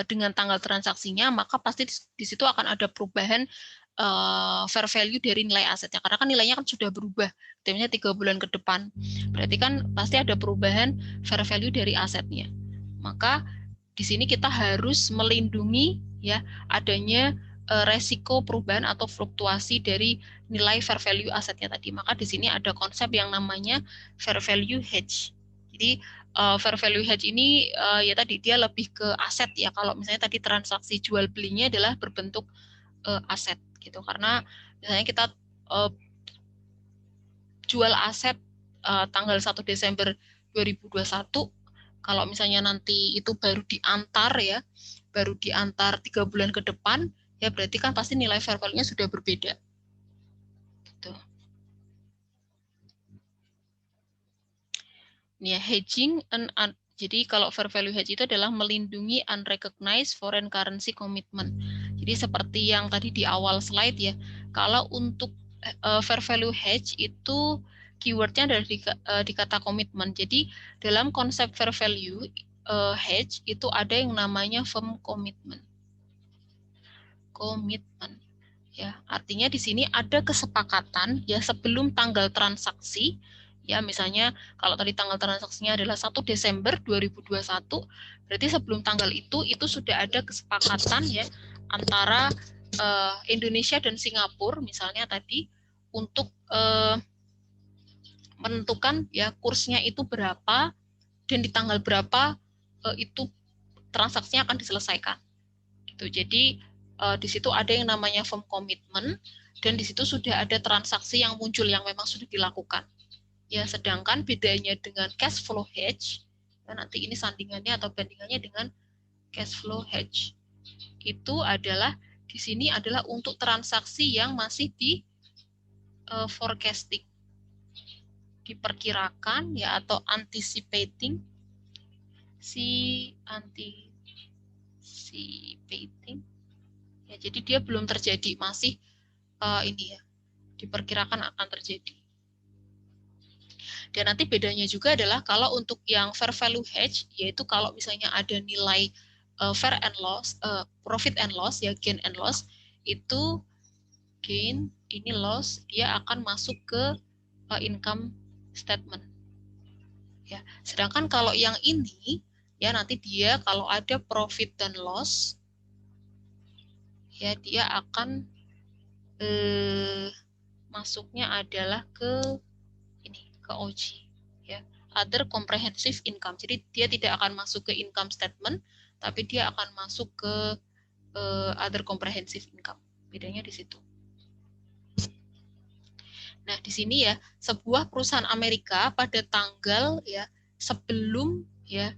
dengan tanggal transaksinya, maka pasti di situ akan ada perubahan fair value dari nilai asetnya karena kan nilainya kan sudah berubah misalnya 3 bulan ke depan, berarti kan pasti ada perubahan fair value dari asetnya. Maka di sini kita harus melindungi ya adanya resiko perubahan atau fluktuasi dari nilai fair value asetnya tadi. Maka di sini ada konsep yang namanya fair value hedge. Jadi fair value hedge ini ya tadi dia lebih ke aset ya. Kalau misalnya tadi transaksi jual belinya adalah berbentuk aset gitu. Karena misalnya kita jual aset tanggal 1 Desember 2021, kalau misalnya nanti itu baru diantar ya, baru diantar 3 bulan ke depan, ya berarti kan pasti nilai fair value-nya sudah berbeda. Gitu. Ini ya, hedging jadi kalau fair value hedge itu adalah melindungi unrecognized foreign currency commitment. Jadi seperti yang tadi di awal slide ya, kalau untuk fair value hedge itu keywordnya adalah di kata komitmen. Jadi dalam konsep fair value hedge itu ada yang namanya firm commitment. Komitmen. Ya, artinya di sini ada kesepakatan ya sebelum tanggal transaksi. Ya, misalnya kalau tadi tanggal transaksinya adalah 1 Desember 2021, berarti sebelum tanggal itu sudah ada kesepakatan ya antara Indonesia dan Singapura misalnya tadi untuk menentukan ya kursnya itu berapa dan di tanggal berapa itu transaksinya akan diselesaikan. Gitu. Jadi di situ ada yang namanya firm commitment dan di situ sudah ada transaksi yang muncul yang memang sudah dilakukan. Ya, sedangkan bedanya dengan cash flow hedge, ya nanti ini sandingannya atau bandingannya dengan cash flow hedge. Itu adalah di sini adalah untuk transaksi yang masih di forecasting, diperkirakan ya atau anticipating, anticipating. Ya, jadi dia belum terjadi, masih ini ya, diperkirakan akan terjadi. Dan nanti bedanya juga adalah kalau untuk yang fair value hedge, yaitu kalau misalnya ada nilai fair and loss, profit and loss, ya gain and loss, itu gain, ini loss, dia akan masuk ke income statement. Ya, sedangkan kalau yang ini, ya nanti dia kalau ada profit dan loss, ya dia akan masuknya adalah ke ini, ke OG, ya, other comprehensive income. Jadi dia tidak akan masuk ke income statement, tapi dia akan masuk ke other comprehensive income. Bedanya di situ. Nah, di sini ya, sebuah perusahaan Amerika pada tanggal ya sebelum ya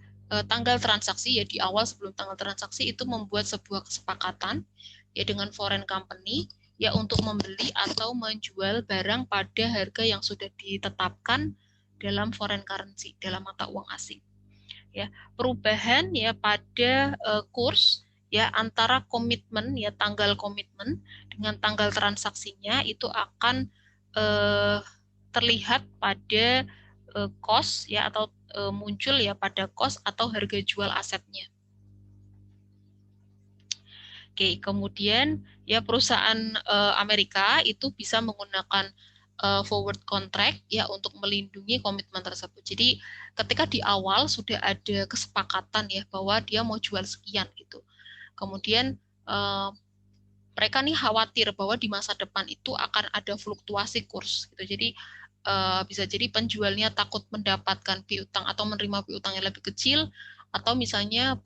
tanggal transaksi ya di awal sebelum tanggal transaksi itu membuat sebuah kesepakatan ya dengan foreign company ya untuk membeli atau menjual barang pada harga yang sudah ditetapkan dalam foreign currency, dalam mata uang asing. Ya, perubahan ya pada kurs ya antara komitmen ya tanggal komitmen dengan tanggal transaksinya itu akan terlihat pada cost ya atau muncul ya pada cost atau harga jual asetnya. Oke, kemudian ya perusahaan Amerika itu bisa menggunakan forward contract ya untuk melindungi komitmen tersebut. Jadi ketika di awal sudah ada kesepakatan ya bahwa dia mau jual sekian gitu. Kemudian mereka nih khawatir bahwa di masa depan itu akan ada fluktuasi kurs gitu. Jadi bisa jadi penjualnya takut mendapatkan piutang atau menerima piutang yang lebih kecil, atau misalnya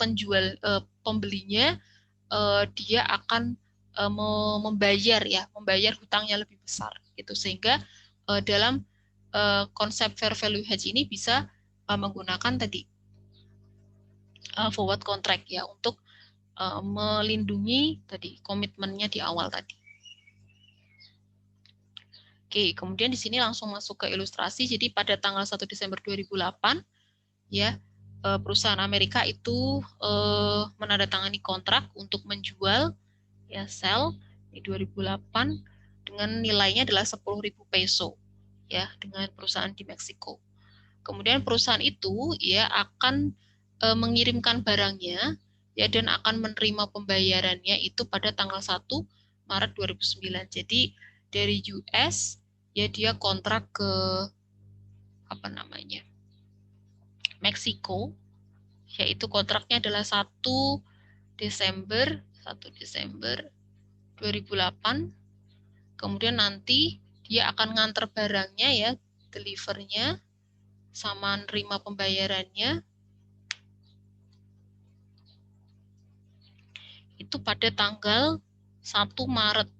pembelinya dia akan membayar hutangnya lebih besar gitu, sehingga dalam konsep fair value hedge ini bisa menggunakan tadi forward contract ya untuk melindungi tadi komitmennya di awal tadi. Oke, kemudian di sini langsung masuk ke ilustrasi. Jadi pada tanggal 1 Desember 2008 ya perusahaan Amerika itu menandatangani kontrak untuk menjual ya sell di 2008 dengan nilainya adalah 10.000 peso ya dengan perusahaan di Meksiko. Kemudian perusahaan itu ya akan mengirimkan barangnya ya dan akan menerima pembayarannya itu pada tanggal 1 Maret 2009. Jadi dari US ya dia kontrak ke Meksiko, yaitu kontraknya adalah 1 Desember 2008. Kemudian nanti dia akan nganter barangnya ya, delivernya sama nerima pembayarannya itu pada tanggal 1 Maret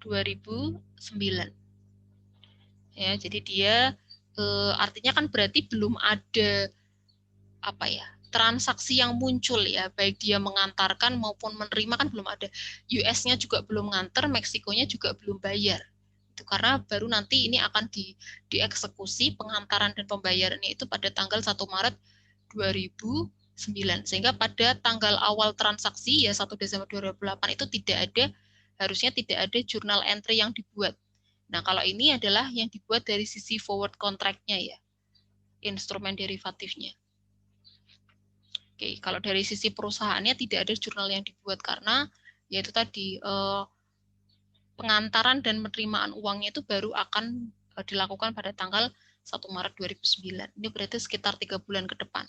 2009. Ya, jadi dia artinya kan berarti belum ada transaksi yang muncul ya, baik dia mengantarkan maupun menerima kan belum ada. US-nya juga belum nganter, Meksikonya juga belum bayar. Itu karena baru nanti ini akan dieksekusi pengantaran dan pembayarannya itu pada tanggal 1 Maret 2009. Sehingga pada tanggal awal transaksi ya 1 Desember 2008 itu harusnya tidak ada jurnal entry yang dibuat. Nah, kalau ini adalah yang dibuat dari sisi forward contract-nya ya, instrumen derivatifnya. Oke, kalau dari sisi perusahaannya tidak ada jurnal yang dibuat karena yaitu tadi pengantaran dan penerimaan uangnya itu baru akan dilakukan pada tanggal 1 Maret 2009. Ini berarti sekitar 3 bulan ke depan.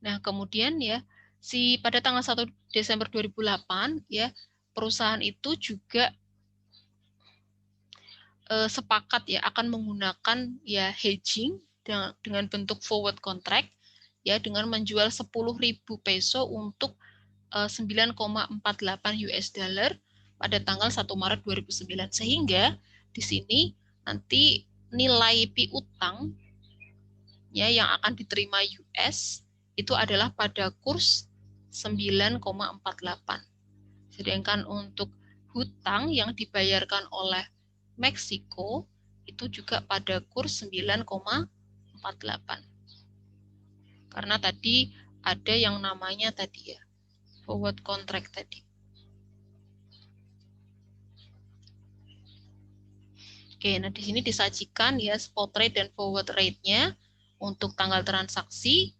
Nah, kemudian ya, pada tanggal 1 Desember 2008 ya, perusahaan itu juga sepakat ya akan menggunakan ya hedging dengan bentuk forward contract ya dengan menjual 10.000 peso untuk 9,48 US dollar pada tanggal 1 Maret 2009, sehingga di sini nanti nilai piutang ya yang akan diterima US itu adalah pada kurs 9,48. Sedangkan untuk hutang yang dibayarkan oleh Meksiko itu juga pada kurs 9,48. Karena tadi ada yang namanya tadi ya, forward contract tadi. Oke, nah di sini disajikan ya spot rate dan forward rate-nya untuk tanggal transaksi,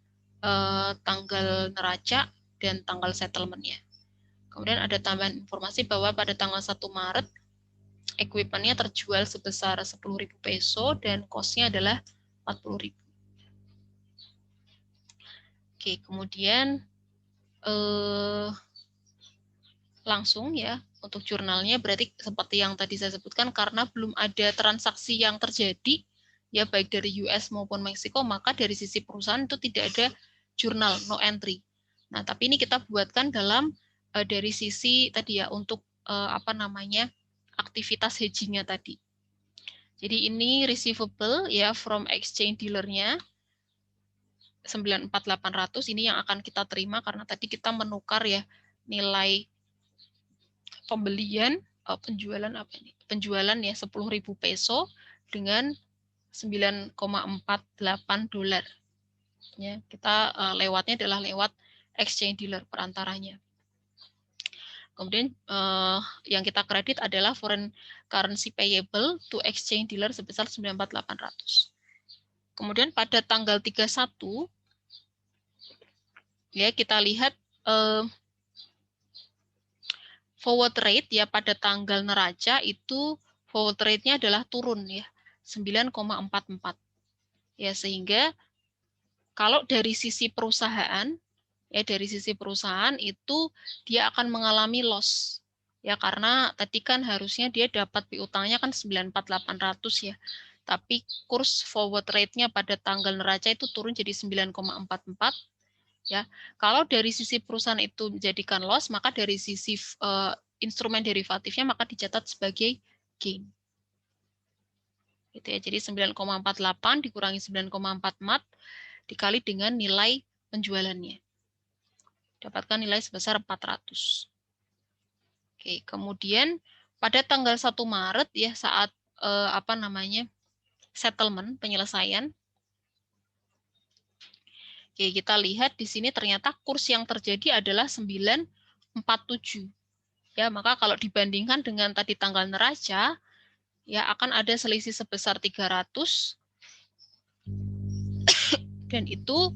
tanggal neraca, dan tanggal settlement-nya. Kemudian ada tambahan informasi bahwa pada tanggal 1 Maret, equipment-nya terjual sebesar 10.000 peso dan cost-nya adalah 40.000. Oke, kemudian langsung ya untuk jurnalnya berarti seperti yang tadi saya sebutkan, karena belum ada transaksi yang terjadi ya baik dari US maupun Meksiko, maka dari sisi perusahaan itu tidak ada jurnal, no entry. Nah, tapi ini kita buatkan dalam dari sisi tadi ya untuk aktivitas hedging-nya tadi. Jadi ini receivable ya from exchange dealer-nya 94.800, ini yang akan kita terima karena tadi kita menukar ya nilai pembelian penjualan ya 10.000 peso dengan 9,48 dolar. Ya, kita lewatnya adalah lewat exchange dealer perantaranya. Kemudian yang kita kredit adalah foreign currency payable to exchange dealer sebesar 94.800. Kemudian pada tanggal 31 ya kita lihat forward rate ya pada tanggal neraca itu forward rate-nya adalah turun ya 9,44. Ya, sehingga kalau dari sisi perusahaan ya dari sisi perusahaan itu dia akan mengalami loss ya karena tadi kan harusnya dia dapat piutangnya kan 94.800 ya. Tapi kurs forward rate-nya pada tanggal neraca itu turun jadi 9,44 ya. Kalau dari sisi perusahaan itu menjadikan loss, maka dari sisi instrumen derivatifnya maka dicatat sebagai gain. Gitu ya. Jadi 9,48 dikurangi 9,44 dikali dengan nilai penjualannya. Dapatkan nilai sebesar 400. Oke, kemudian pada tanggal 1 Maret ya saat settlement, penyelesaian. Oke, kita lihat di sini ternyata kurs yang terjadi adalah 947. Ya, maka kalau dibandingkan dengan tadi tanggal neraca, ya akan ada selisih sebesar 300 dan itu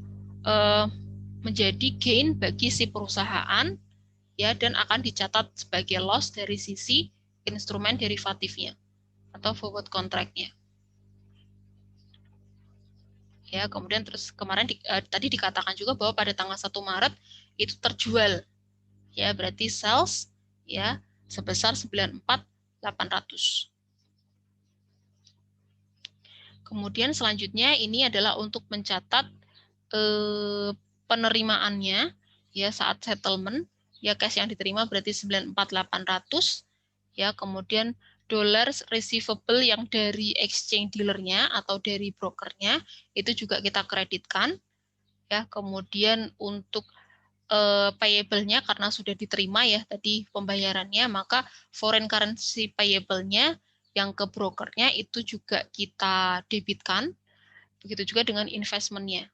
menjadi gain bagi si perusahaan ya dan akan dicatat sebagai loss dari sisi instrumen derivatifnya atau forward contract-nya. Ya, kemudian terus kemarin tadi dikatakan juga bahwa pada tanggal 1 Maret itu terjual. Ya, berarti sales ya sebesar 94.800. Kemudian selanjutnya ini adalah untuk mencatat penerimaannya ya saat settlement ya cash yang diterima berarti 94.800 ya, kemudian dolar receivable yang dari exchange dealernya atau dari brokernya itu juga kita kreditkan ya. Kemudian untuk payable-nya karena sudah diterima ya tadi pembayarannya, maka foreign currency payable-nya yang ke brokernya itu juga kita debitkan. Begitu juga dengan investment-nya.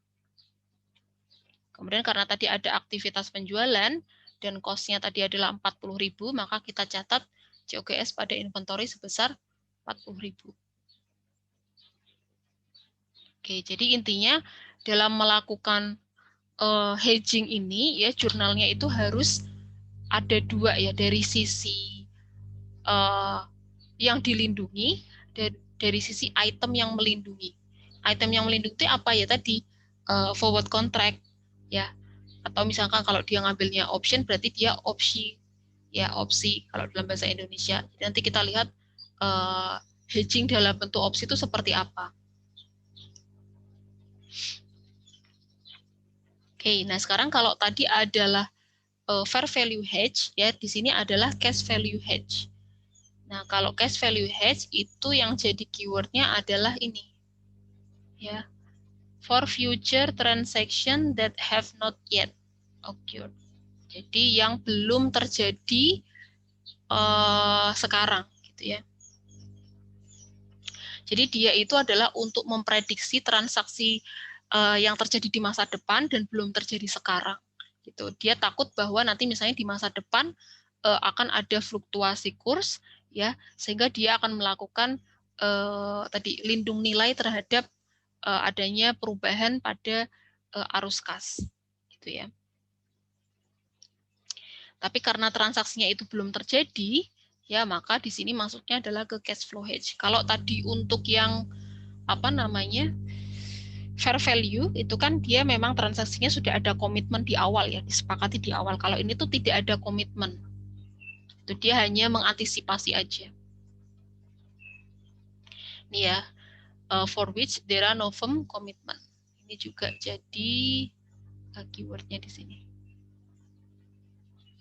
Kemudian karena tadi ada aktivitas penjualan dan cost-nya tadi adalah 40.000, maka kita catat COGS pada inventory sebesar 40.000. Oke, jadi intinya dalam melakukan hedging ini ya jurnalnya itu harus ada dua ya, dari sisi yang dilindungi dari sisi item yang melindungi. Item yang melindungi itu apa ya tadi? Forward contract ya. Atau misalkan kalau dia ngambilnya option berarti dia opsi ya, opsi kalau dalam bahasa Indonesia. Nanti kita lihat hedging dalam bentuk opsi itu seperti apa. Oke, nah sekarang kalau tadi adalah fair value hedge, ya di sini adalah cash value hedge. Nah kalau cash value hedge itu yang jadi keywordnya adalah ini, ya, for future transaction that have not yet occurred. Jadi yang belum terjadi sekarang, gitu ya. Jadi dia itu adalah untuk memprediksi transaksi yang terjadi di masa depan dan belum terjadi sekarang. Gitu. Dia takut bahwa nanti misalnya di masa depan akan ada fluktuasi kurs, ya, sehingga dia akan melakukan tadi lindung nilai terhadap adanya perubahan pada arus kas, gitu ya. Tapi karena transaksinya itu belum terjadi, ya maka di sini masuknya adalah ke cash flow hedge. Kalau tadi untuk yang apa namanya fair value itu kan dia memang transaksinya sudah ada komitmen di awal ya, disepakati di awal. Kalau ini tuh tidak ada komitmen, itu dia hanya mengantisipasi aja. Ini ya, for which there are no firm commitment. Ini juga jadi keywordnya di sini.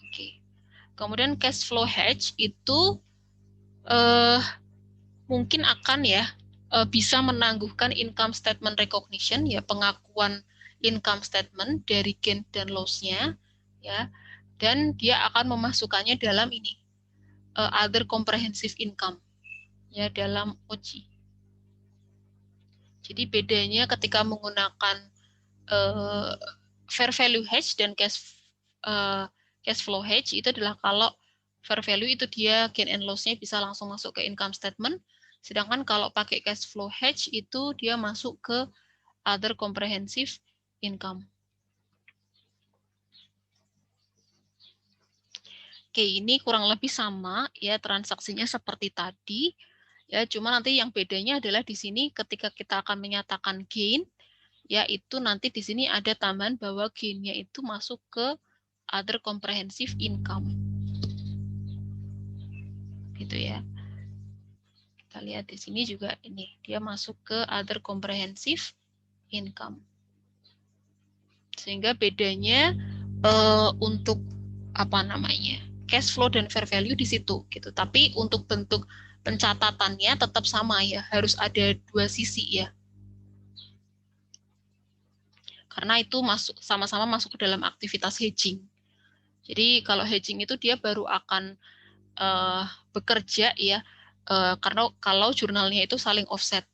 Oke. Kemudian cash flow hedge itu mungkin akan ya bisa menangguhkan income statement recognition, ya, pengakuan income statement dari gain dan loss-nya, ya, dan dia akan memasukkannya dalam ini other comprehensive income, ya, dalam OCI. Jadi bedanya ketika menggunakan fair value hedge dan cash flow hedge itu adalah kalau fair value itu dia gain and loss-nya bisa langsung masuk ke income statement. Sedangkan kalau pakai cash flow hedge itu dia masuk ke other comprehensive income. Oke, ini kurang lebih sama ya, transaksinya seperti tadi. Ya, cuma nanti yang bedanya adalah di sini ketika kita akan menyatakan gain, ya itu nanti di sini ada tambahan bahwa gain-nya itu masuk ke other comprehensive income. Gitu ya. Kita lihat di sini juga ini, dia masuk ke other comprehensive income. Sehingga bedanya untuk apa namanya? Cash flow dan fair value di situ gitu. Tapi untuk bentuk pencatatannya tetap sama ya, harus ada dua sisi ya. Karena itu masuk sama-sama masuk ke dalam aktivitas hedging. Jadi kalau hedging itu dia baru akan bekerja ya, karena kalau jurnalnya itu saling offset.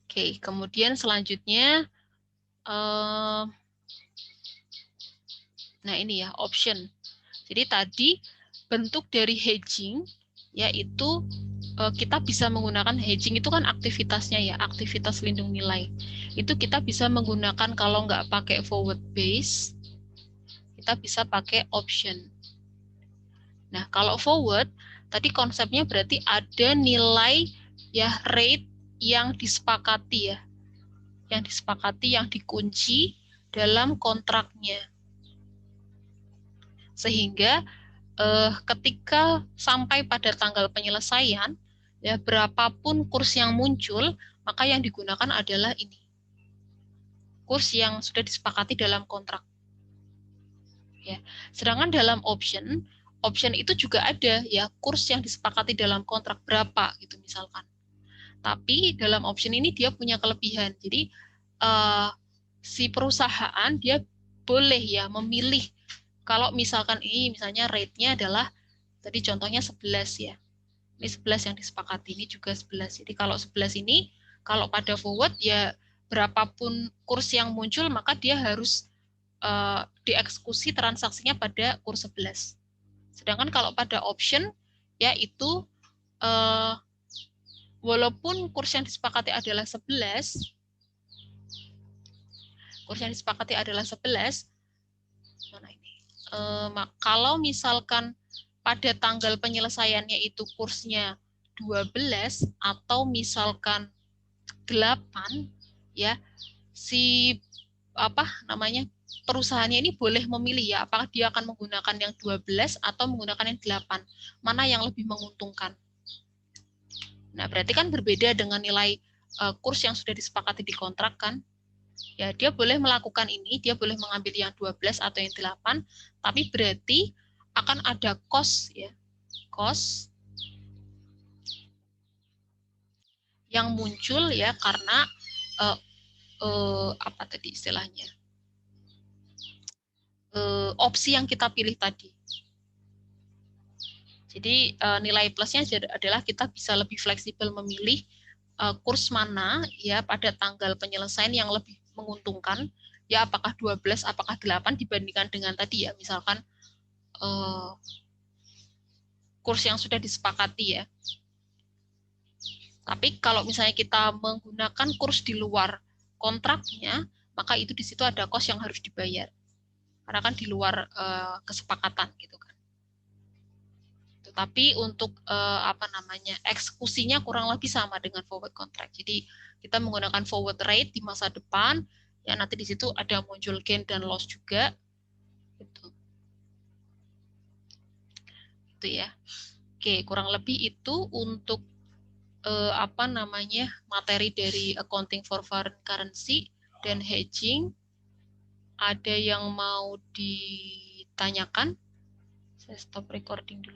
Oke, kemudian selanjutnya, nah ini ya, option. Jadi tadi bentuk dari hedging, yaitu kita bisa menggunakan hedging itu kan aktivitasnya ya, aktivitas lindung nilai. Itu kita bisa menggunakan kalau nggak pakai forward base, kita bisa pakai option. Nah, kalau forward, tadi konsepnya berarti ada nilai ya, rate yang disepakati ya, yang disepakati, yang dikunci dalam kontraknya. Sehingga ketika sampai pada tanggal penyelesaian, ya berapapun kurs yang muncul, maka yang digunakan adalah ini, kurs yang sudah disepakati dalam kontrak. Ya. Sedangkan dalam option itu juga ada ya kurs yang disepakati dalam kontrak berapa gitu misalkan. Tapi dalam option ini dia punya kelebihan. Jadi si perusahaan dia boleh ya memilih kalau misalkan ini misalnya rate-nya adalah tadi contohnya 11 ya. Ini 11 yang disepakati, ini juga 11. Jadi kalau 11 ini kalau pada forward ya berapapun kurs yang muncul maka dia harus dieksekusi transaksinya pada kurs 11. Sedangkan kalau pada option ya itu walaupun kurs yang disepakati adalah 11, mana ini? Kalau misalkan pada tanggal penyelesaiannya itu kursnya 12 atau misalkan 8, ya, si perusahaannya ini boleh memilih ya, apakah dia akan menggunakan yang 12 atau menggunakan yang 8, mana yang lebih menguntungkan. Nah, berarti kan berbeda dengan nilai kurs yang sudah disepakati di kontrak kan. Ya, dia boleh melakukan ini, dia boleh mengambil yang 12 atau yang 8, tapi berarti akan ada cost ya. Cost yang muncul ya karena apa tadi istilahnya? Opsi yang kita pilih tadi. Jadi nilai plusnya adalah kita bisa lebih fleksibel memilih kurs mana ya pada tanggal penyelesaian yang lebih menguntungkan, ya apakah 12, apakah 8 dibandingkan dengan tadi ya, misalkan kurs yang sudah disepakati ya. Tapi kalau misalnya kita menggunakan kurs di luar kontraknya, maka itu di situ ada kos yang harus dibayar. Karena kan di luar kesepakatan gitu kan. Tapi untuk eksekusinya kurang lebih sama dengan forward contract. Jadi kita menggunakan forward rate di masa depan, ya nanti di situ ada muncul gain dan loss juga. Itu ya. Oke, kurang lebih itu untuk materi dari accounting for foreign currency dan hedging. Ada yang mau ditanyakan? Saya stop recording dulu.